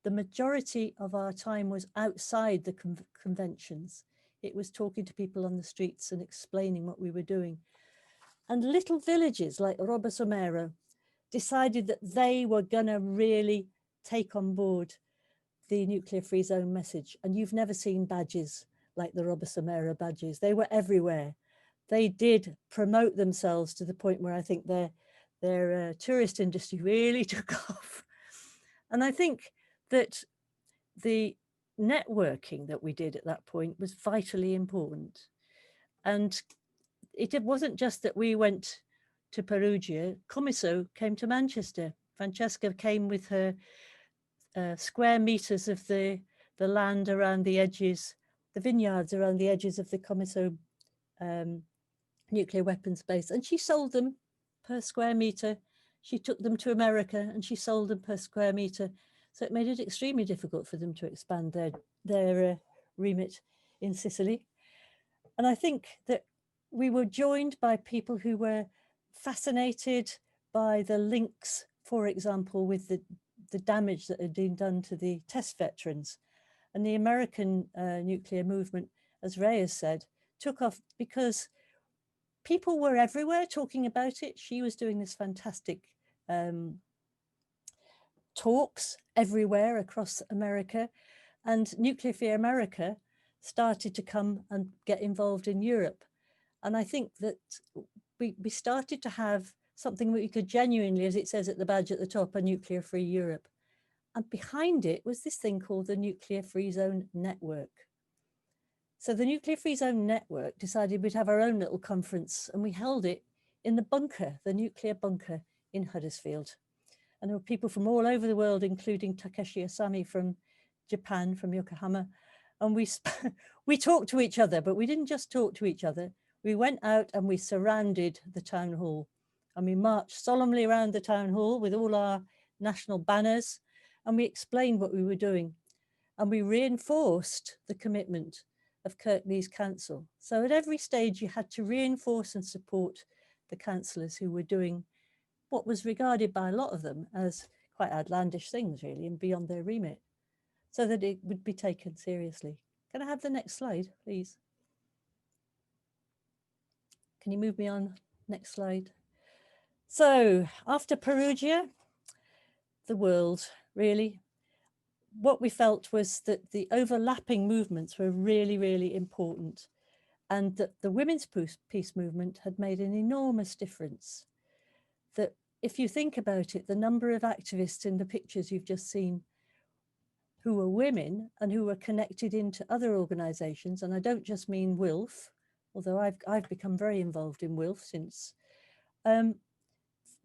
the majority of our time was outside the conventions. It was talking to people on the streets and explaining what we were doing. And little villages like Rochdale decided that they were gonna really take on board the nuclear free zone message. And you've never seen badges like the Rochdale badges. They were everywhere. They did promote themselves to the point where I think their tourist industry really took off. And I think that the networking that we did at that point was vitally important. And it wasn't just that we went to Perugia. Commisso came to Manchester. Francesca came with her square meters of the land around the edges, the vineyards around the edges of the Commisso nuclear weapons base, and she sold them per square meter. She took them to America and she sold them per square meter. So it made it extremely difficult for them to expand their remit in Sicily. And I think that we were joined by people who were fascinated by the links, for example, with the damage that had been done to the test veterans. And the American nuclear movement, as Rae has said, took off because people were everywhere talking about it. She was doing this fantastic talks everywhere across America, and Nuclear Free America started to come and get involved in Europe. And I think that we started to have something that we could genuinely, as it says at the badge at the top, a nuclear free Europe. And behind it was this thing called the Nuclear Free Zone Network. So the Nuclear Free Zone Network decided we'd have our own little conference, and we held it in the bunker, the nuclear bunker in Huddersfield. And there were people from all over the world, including Takeshi Asami from Japan, from Yokohama. And we talked to each other, but we didn't just talk to each other. We went out and we surrounded the town hall, and we marched solemnly around the town hall with all our national banners, and we explained what we were doing. And we reinforced the commitment of Kirklees Council. So at every stage you had to reinforce and support the councillors who were doing what was regarded by a lot of them as quite outlandish things, really, and beyond their remit, so that it would be taken seriously. Can I have the next slide, please? Can you move me on? Next slide. So after Perugia, the world, really, what we felt was that the overlapping movements were really, really important, and that the women's peace movement had made an enormous difference. That if you think about it, the number of activists in the pictures you've just seen who were women and who were connected into other organisations, and I don't just mean WILF, although I've become very involved in WILF since,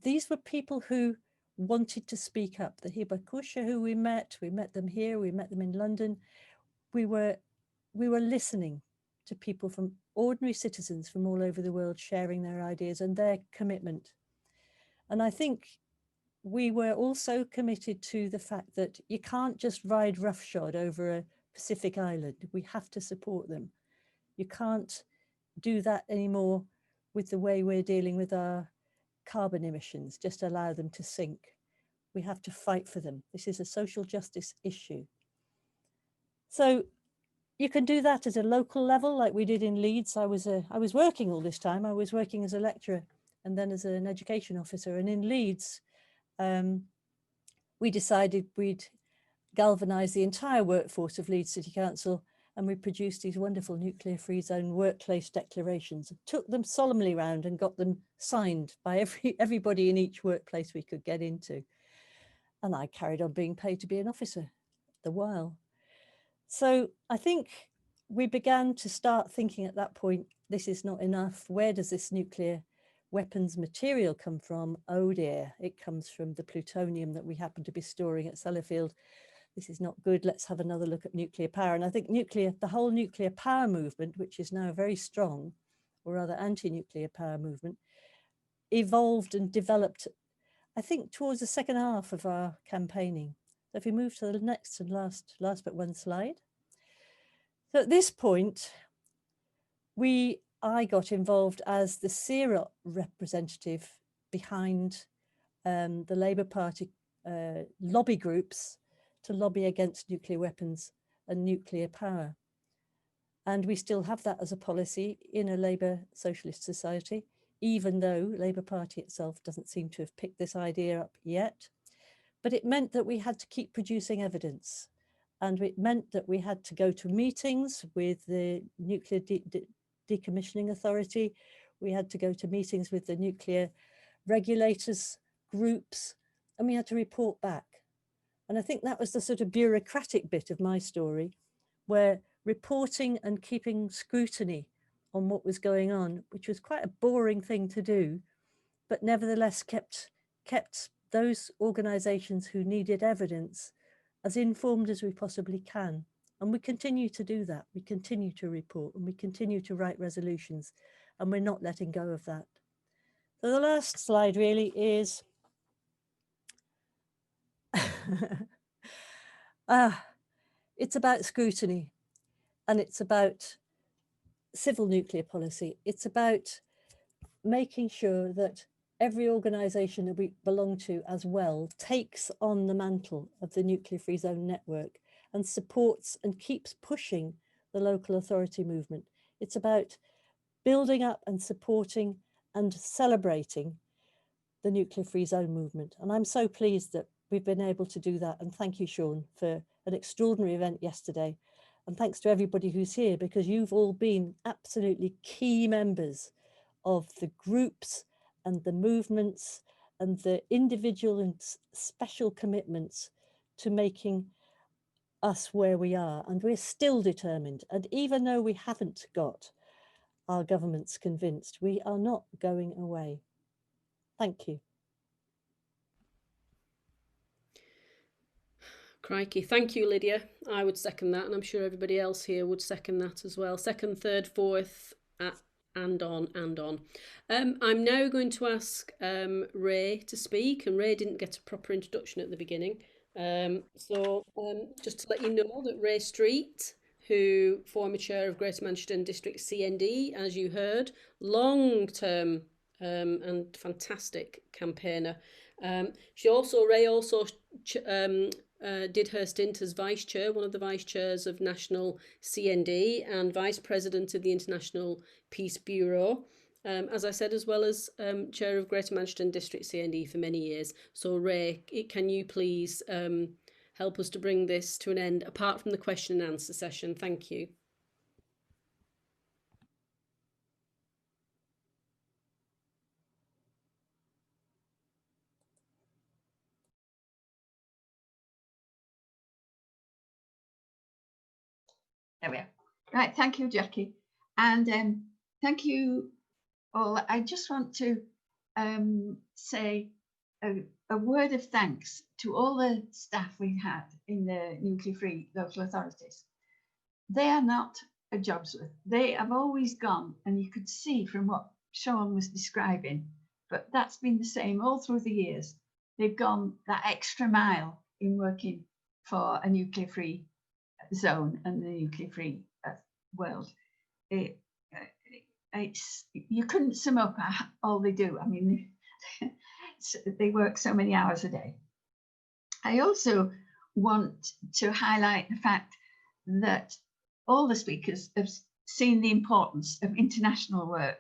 these were people who wanted to speak up. The Hibakusha who we met them here, we met them in London. We were listening to people, from ordinary citizens from all over the world, sharing their ideas and their commitment. And I think we were also committed to the fact that you can't just ride roughshod over a Pacific island. We have to support them. You can't do that anymore with the way we're dealing with our carbon emissions, just allow them to sink. We have to fight for them. This is a social justice issue. So you can do that at a local level, like we did in Leeds. I was working all this time. I was working as a lecturer and then as an education officer. And in Leeds, we decided we'd galvanise the entire workforce of Leeds City Council, and we produced these wonderful nuclear-free zone workplace declarations, took them solemnly round and got them signed by everybody in each workplace we could get into. And I carried on being paid to be an officer the while. So I think we began to start thinking at that point, this is not enough. Where does this nuclear weapons material come from? Oh dear, it comes from the plutonium that we happen to be storing at Sellafield. This is not good. Let's have another look at nuclear power. And I think the whole nuclear power movement, which is now very strong, or rather anti-nuclear power movement, evolved and developed, I think, towards the second half of our campaigning. So if we move to the next and last but one slide. So at this point, I got involved as the CERA representative behind the Labour Party lobby groups to lobby against nuclear weapons and nuclear power. And we still have that as a policy in a Labour Socialist society, even though Labour Party itself doesn't seem to have picked this idea up yet. But it meant that we had to keep producing evidence. And it meant that we had to go to meetings with the Nuclear Decommissioning Authority. We had to go to meetings with the nuclear regulators groups, and we had to report back. And I think that was the sort of bureaucratic bit of my story, where reporting and keeping scrutiny on what was going on, which was quite a boring thing to do, but nevertheless kept those organisations who needed evidence as informed as we possibly can. And we continue to do that. We continue to report and we continue to write resolutions, and we're not letting go of that. So the last slide really is it's about scrutiny, and it's about civil nuclear policy. It's about making sure that every organisation that we belong to as well takes on the mantle of the nuclear free zone network and supports and keeps pushing the local authority movement. It's about building up and supporting and celebrating the nuclear free zone movement. And I'm so pleased that we've been able to do that. And thank you, Sean, for an extraordinary event yesterday. And thanks to everybody who's here, because you've all been absolutely key members of the groups and the movements and the individual and special commitments to making us where we are. And we're still determined. And even though we haven't got our governments convinced, we are not going away. Thank you. Crikey. Thank you, Lydia. I would second that, and I'm sure everybody else here would second that as well. Second, third, fourth, and on and on. I'm now going to ask Rae to speak, and Rae didn't get a proper introduction at the beginning. So just to let you know that Rae Street, who former chair of Greater Manchester District CND, as you heard, long-term and fantastic campaigner. Rae also did her stint as vice chair, one of the vice chairs of National CND and vice president of the International Peace Bureau, as I said, as well as chair of Greater Manchester District CND for many years. So Rae, can you please help us to bring this to an end, apart from the question and answer session? Thank you. There we are. Right, thank you, Jackie. And thank you all. I just want to say a word of thanks to all the staff we've had in the nuclear-free local authorities. They are not a job's worth. They have always gone, and you could see from what Sean was describing, but that's been the same all through the years. They've gone that extra mile in working for a nuclear-free zone and the nuclear-free world. You couldn't sum up all they do. I mean, they work so many hours a day. I also want to highlight the fact that all the speakers have seen the importance of international work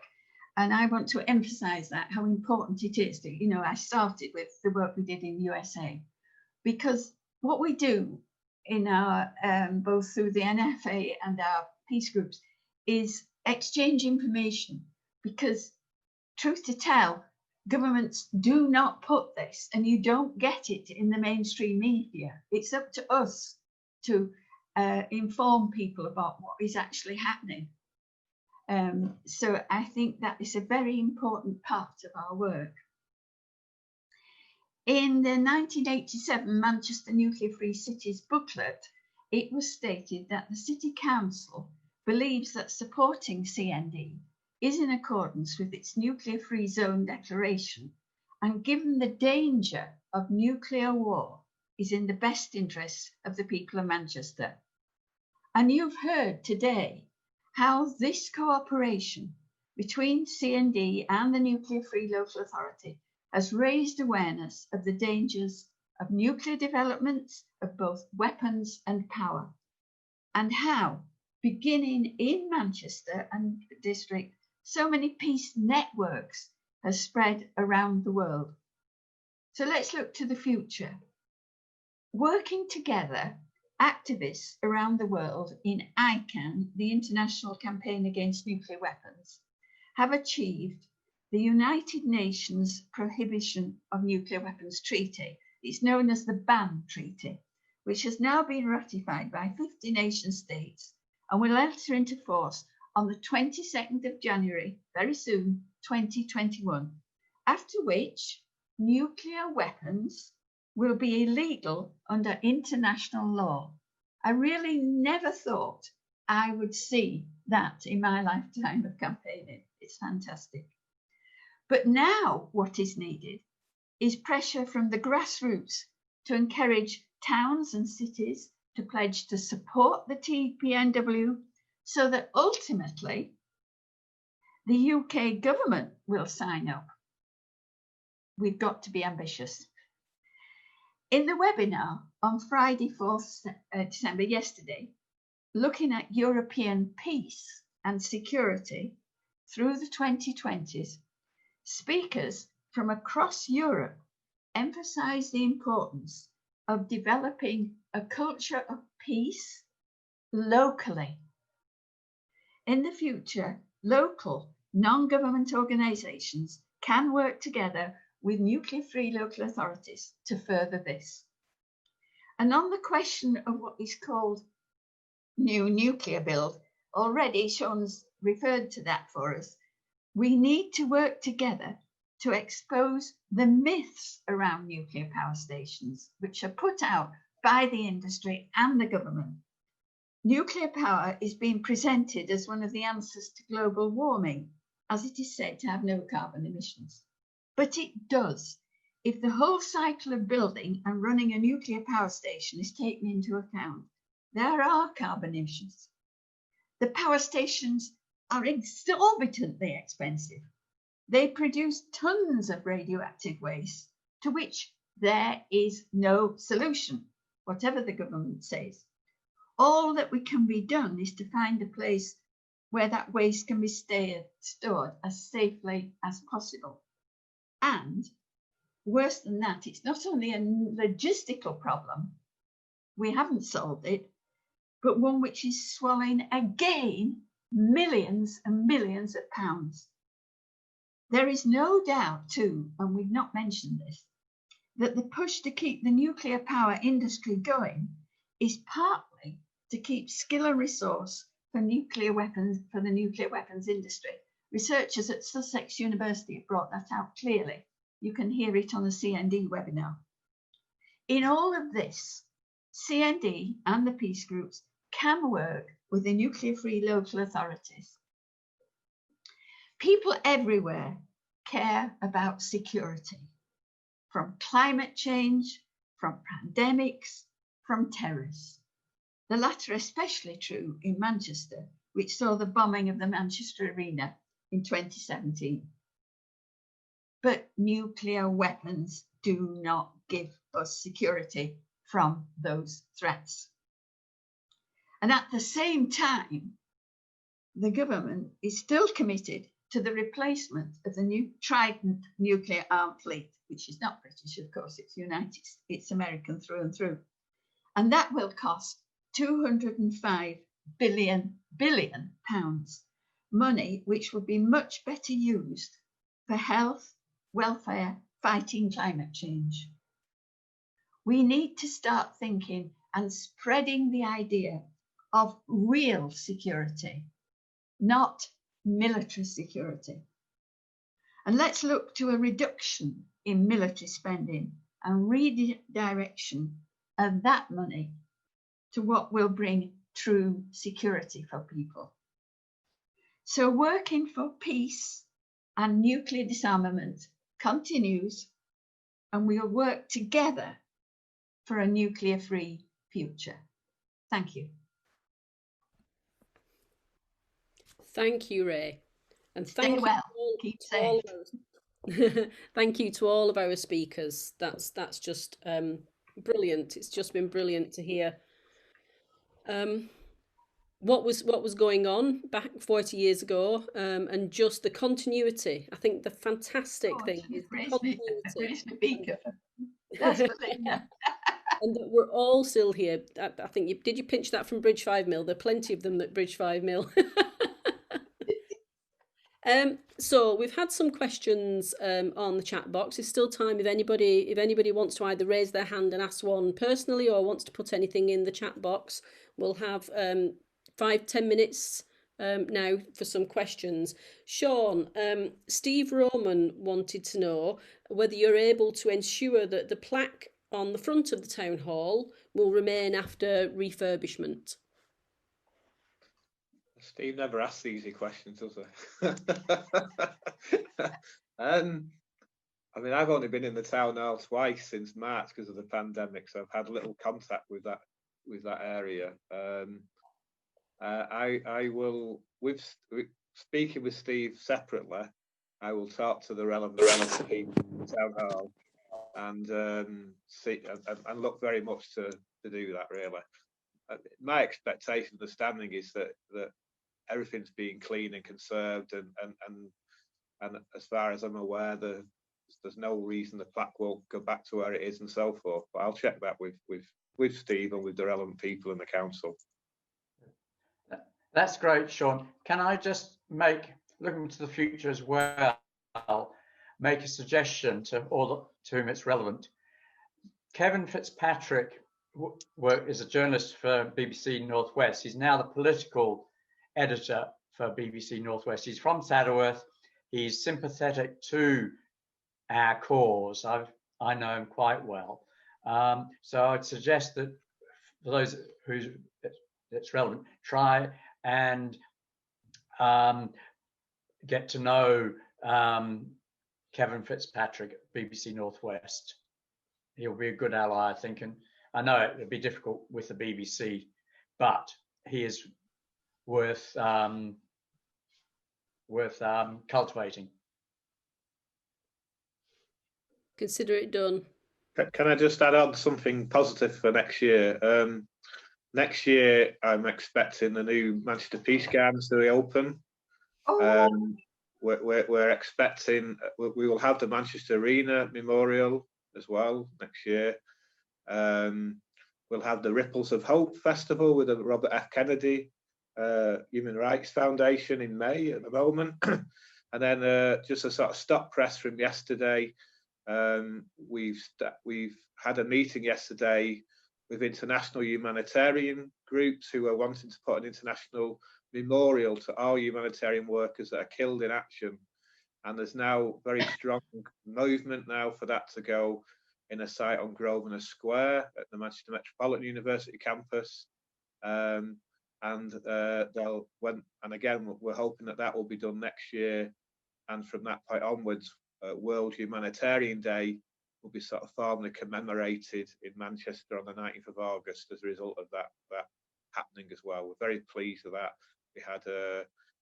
And I want to emphasize that, how important it is that, you know, I started with the work we did in the USA, because what we do in our, both through the NFA and our peace groups, is exchange information, because truth to tell, governments do not put this, and you don't get it in the mainstream media. It's up to us to inform people about what is actually happening. So I think that is a very important part of our work. In the 1987 Manchester Nuclear Free Cities booklet, it was stated that the City Council believes that supporting CND is in accordance with its nuclear free zone declaration, and given the danger of nuclear war, is in the best interests of the people of Manchester. And you've heard today how this cooperation between CND and the Nuclear Free Local Authority has raised awareness of the dangers of nuclear developments of both weapons and power, and how, beginning in Manchester and district, so many peace networks have spread around the world. So let's look to the future. Working together, activists around the world in ICAN, the International Campaign Against Nuclear Weapons, have achieved the United Nations Prohibition of Nuclear Weapons Treaty. It's known as the BAN Treaty, which has now been ratified by 50 nation states and will enter into force on the 22nd of January, very soon, 2021, after which nuclear weapons will be illegal under international law. I really never thought I would see that in my lifetime of campaigning. It's fantastic. But now what is needed is pressure from the grassroots to encourage towns and cities to pledge to support the TPNW, so that ultimately the UK government will sign up. We've got to be ambitious. In the webinar on Friday, 4th December, yesterday, looking at European peace and security through the 2020s, speakers from across Europe emphasised the importance of developing a culture of peace locally. In the future, local non-government organisations can work together with nuclear-free local authorities to further this. And on the question of what is called new nuclear build, already Sean's referred to that for us, we need to work together to expose the myths around nuclear power stations, which are put out by the industry and the government. Nuclear power is being presented as one of the answers to global warming, as it is said to have no carbon emissions. But it does, if the whole cycle of building and running a nuclear power station is taken into account. There are carbon emissions. The power stations are exorbitantly expensive. They produce tons of radioactive waste, to which there is no solution, whatever the government says. All that can be done is to find a place where that waste can be stored as safely as possible. And worse than that, it's not only a logistical problem, we haven't solved it, but one which is swallowing again millions and millions of pounds. There is no doubt too, and we've not mentioned this, that the push to keep the nuclear power industry going is partly to keep skill and resource for nuclear weapons, for the nuclear weapons industry. Researchers at Sussex University have brought that out clearly. You can hear it on the CND webinar. In all of this, CND and the peace groups can work with the nuclear-free local authorities. People everywhere care about security, from climate change, from pandemics, from terrorists. The latter especially true in Manchester, which saw the bombing of the Manchester Arena in 2017. But nuclear weapons do not give us security from those threats. And at the same time, the government is still committed to the replacement of the new Trident nuclear armed fleet, which is not British, of course, it's American through and through. And that will cost 205 billion pounds, money which would be much better used for health, welfare, fighting climate change. We need to start thinking and spreading the idea of real security, not military security. And let's look to a reduction in military spending and redirection of that money to what will bring true security for people. So working for peace and nuclear disarmament continues, and we'll work together for a nuclear-free future. Thank you. Thank you, Rae. And Stay thank well. you Keep to all safe. thank you to all of our speakers. That's just brilliant. It's just been brilliant to hear what was going on back 40 years ago, and just the continuity. I think the fantastic thing is the continuity. That's Belinda. And that we're all still here. I think did you pinch that from Bridge 5 Mill? There are plenty of them at Bridge 5 Mill. So we've had some questions on the chat box. There's still time if anybody wants to either raise their hand and ask one personally or wants to put anything in the chat box. We'll have 5-10 minutes now for some questions. Sean, Steve Roman wanted to know whether you're able to ensure that the plaque on the front of the town hall will remain after refurbishment. Steve never asks easy questions, does he? I mean, I've only been in the town hall twice since March because of the pandemic, so I've had little contact with that area. I will, speaking with Steve separately, I will talk to the relevant people in the town hall and see and look very much to do that. Really, my expectation, understanding is that everything's being clean and conserved, and as far as I'm aware, there's no reason the plaque won't go back to where it is and so forth. But I'll check that with Steve and with the relevant people in the council. That's great, Sean. Can I just looking to the future as well, make a suggestion to all to whom it's relevant? Kevin Fitzpatrick is a journalist for BBC Northwest. He's now the political editor for BBC Northwest. He's from Saddleworth. He's sympathetic to our cause. I know him quite well. So I'd suggest that for those who it's relevant, try and get to know Kevin Fitzpatrick at BBC Northwest. He'll be a good ally, I think, and I know it'll be difficult with the BBC, but he is worth cultivating. Consider it done. Can I just add on something positive for next year? Next year, I'm expecting the new Manchester Peace Gardens to reopen. We're expecting we will have the Manchester Arena Memorial as well next year. We'll have the Ripples of Hope Festival with the Robert F. Kennedy Human Rights Foundation in May at the moment. And then just a sort of stop press from yesterday. We've had a meeting yesterday with international humanitarian groups who are wanting to put an international memorial to all humanitarian workers that are killed in action. And there's now very strong movement now for that to go in a site on Grosvenor Square at the Manchester Metropolitan University campus. And again, we're hoping that will be done next year. And from that point onwards, World Humanitarian Day will be sort of formally commemorated in Manchester on the 19th of August as a result of that happening as well. We're very pleased with that. We had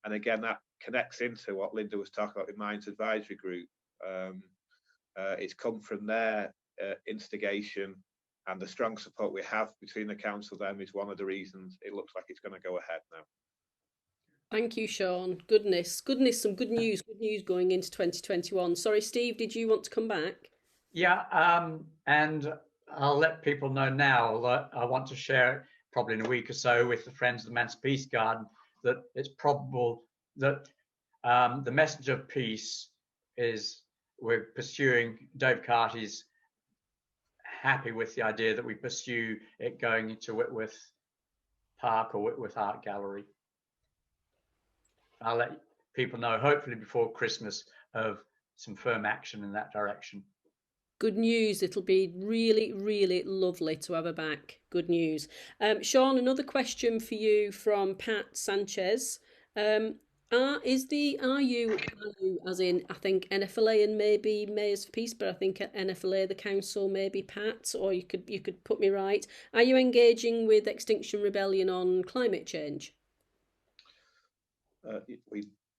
and again, that connects into what Linda was talking about with Minds Advisory Group. It's come from their instigation, and the strong support we have between the council and them is one of the reasons it looks like it's going to go ahead now. Thank you, Sean. Goodness, some good news going into 2021. Sorry, Steve, did you want to come back? Yeah, and I'll let people know now that I want to share it probably in a week or so with the Friends of the Manchester Peace Garden, that it's probable that the message of peace is we're pursuing. Dave Carty's happy with the idea that we pursue it going into Whitworth Park or Whitworth Art Gallery. I'll let people know, hopefully before Christmas, of some firm action in that direction. Good news. It'll be really, really lovely to have her back. Good news. Sean, another question for you from Pat Sanchez. Are you as in, I think NFLA and maybe Mayors for Peace, but I think at NFLA the council, maybe Pat, or you could put me right. Are you engaging with Extinction Rebellion on climate change?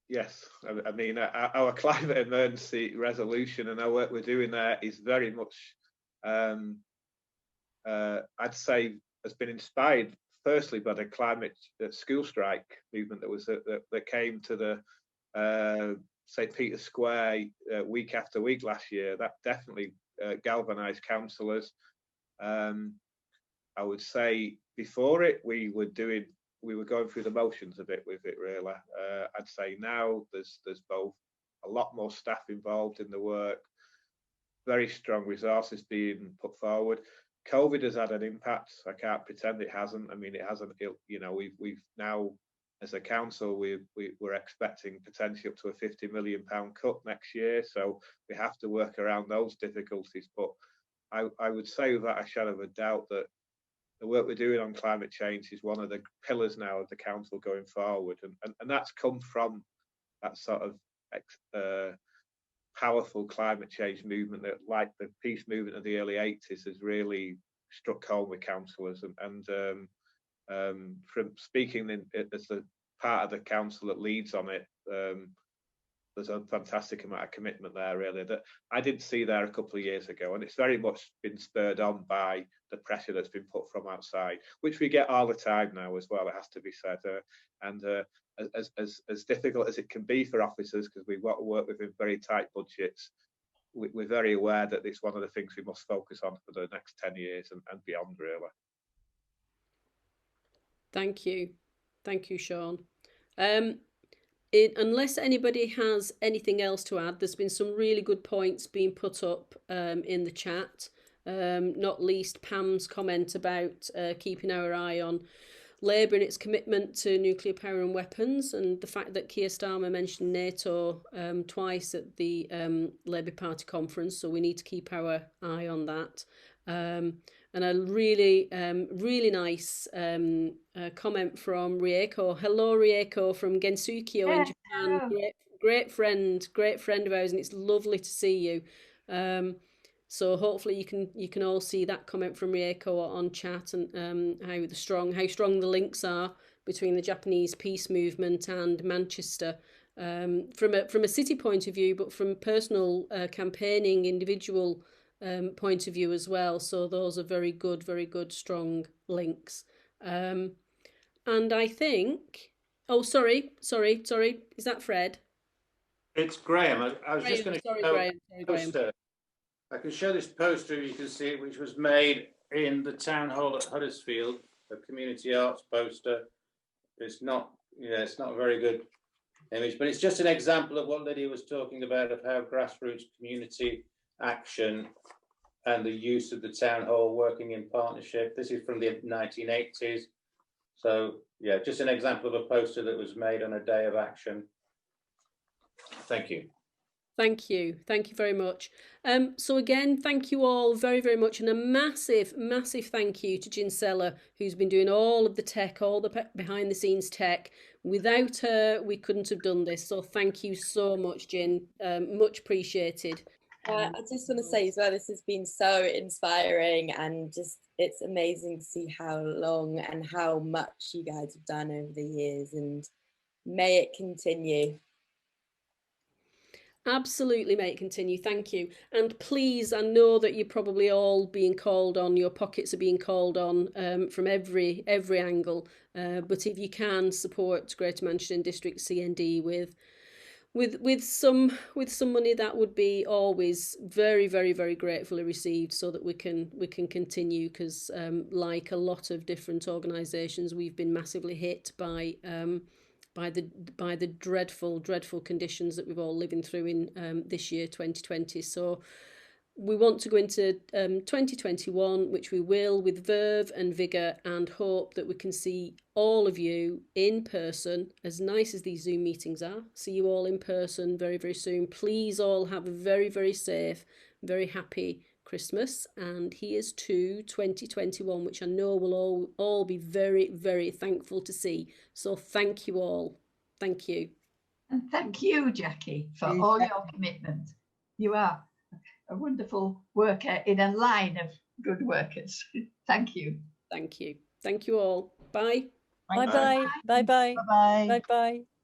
Yes, I mean, our climate emergency resolution and our work we're doing there is very much, I'd say, has been inspired firstly by the climate school strike movement that came to the St. Peter's Square week after week last year. That definitely galvanised councillors. I would say before it, we were going through the motions a bit with it, really. I'd say now there's both a lot more staff involved in the work, very strong resources being put forward. COVID has had an impact. I can't pretend it hasn't. I mean, it hasn't. You know, we've now, as a council, we're expecting potentially up to a £50 million cut next year. So we have to work around those difficulties. But I would say without a shadow of a doubt that the work we're doing on climate change is one of the pillars now of the council going forward, and that's come from that sort of powerful climate change movement that, like the peace movement of the early 80s, has really struck home with councillors. And from speaking as the part of the council that leads on it, there's a fantastic amount of commitment there, really, that I didn't see there a couple of years ago. And it's very much been spurred on by the pressure that's been put from outside, which we get all the time now as well, it has to be said. As difficult as it can be for officers, because we've got to work within very tight budgets, we're very aware that it's one of the things we must focus on for the next 10 years and beyond, really. Thank you. Thank you, Sean. Unless anybody has anything else to add, there's been some really good points being put up in the chat, not least Pam's comment about keeping our eye on Labour and its commitment to nuclear power and weapons, and the fact that Keir Starmer mentioned NATO twice at the Labour Party conference, so we need to keep our eye on that. And a really, really nice comment from Rieko. Hello, Rieko from Gensukyo in Japan. Great friend of ours, and it's lovely to see you. So hopefully you can all see that comment from Rieko on chat, and how strong the links are between the Japanese peace movement and Manchester, from a city point of view, but from personal campaigning, individual point of view as well. So those are very good, strong links. And I think, oh, sorry, is that Fred? It's Graham. I was just going to show Graham. poster. I can show this poster, you can see it, which was made in the town hall at Huddersfield, a community arts poster. It's not a very good image, but it's just an example of what Lydia was talking about, of how grassroots community action and the use of the town hall working in partnership. This is from the 1980s. So yeah, just an example of a poster that was made on a day of action. Thank you. Thank you very much. So again, thank you all very, very much, and a massive thank you to Gin Seller, who's been doing all of the tech, all the behind the scenes tech. Without her, we couldn't have done this. So thank you so much, Gin. Much appreciated. I just want to say as well, this has been so inspiring, and just it's amazing to see how long and how much you guys have done over the years, and may it continue. Absolutely, mate. Continue. Thank you. And please, I know that you're probably all being called on. Your pockets are being called on from every angle. But if you can support Greater Manchester and District CND with some money, that would be always very, very, very gratefully received, so that we can continue. Because like a lot of different organisations, we've been massively hit by the dreadful conditions that we've all living through in this year 2020. So we want to go into 2021, which we will, with verve and vigour, and hope that we can see all of you in person, as nice as these Zoom meetings are. See you all in person very, very soon. Please all have a very, very safe, very happy Christmas, and here's to 2021, which I know we'll all be very, very thankful to see. So thank you all. Thank you. And thank you, Jackie, for all your commitment. You are a wonderful worker in a line of good workers. Thank you. Thank you. Thank you all. Bye. Bye bye. Bye bye. Bye bye. Bye bye.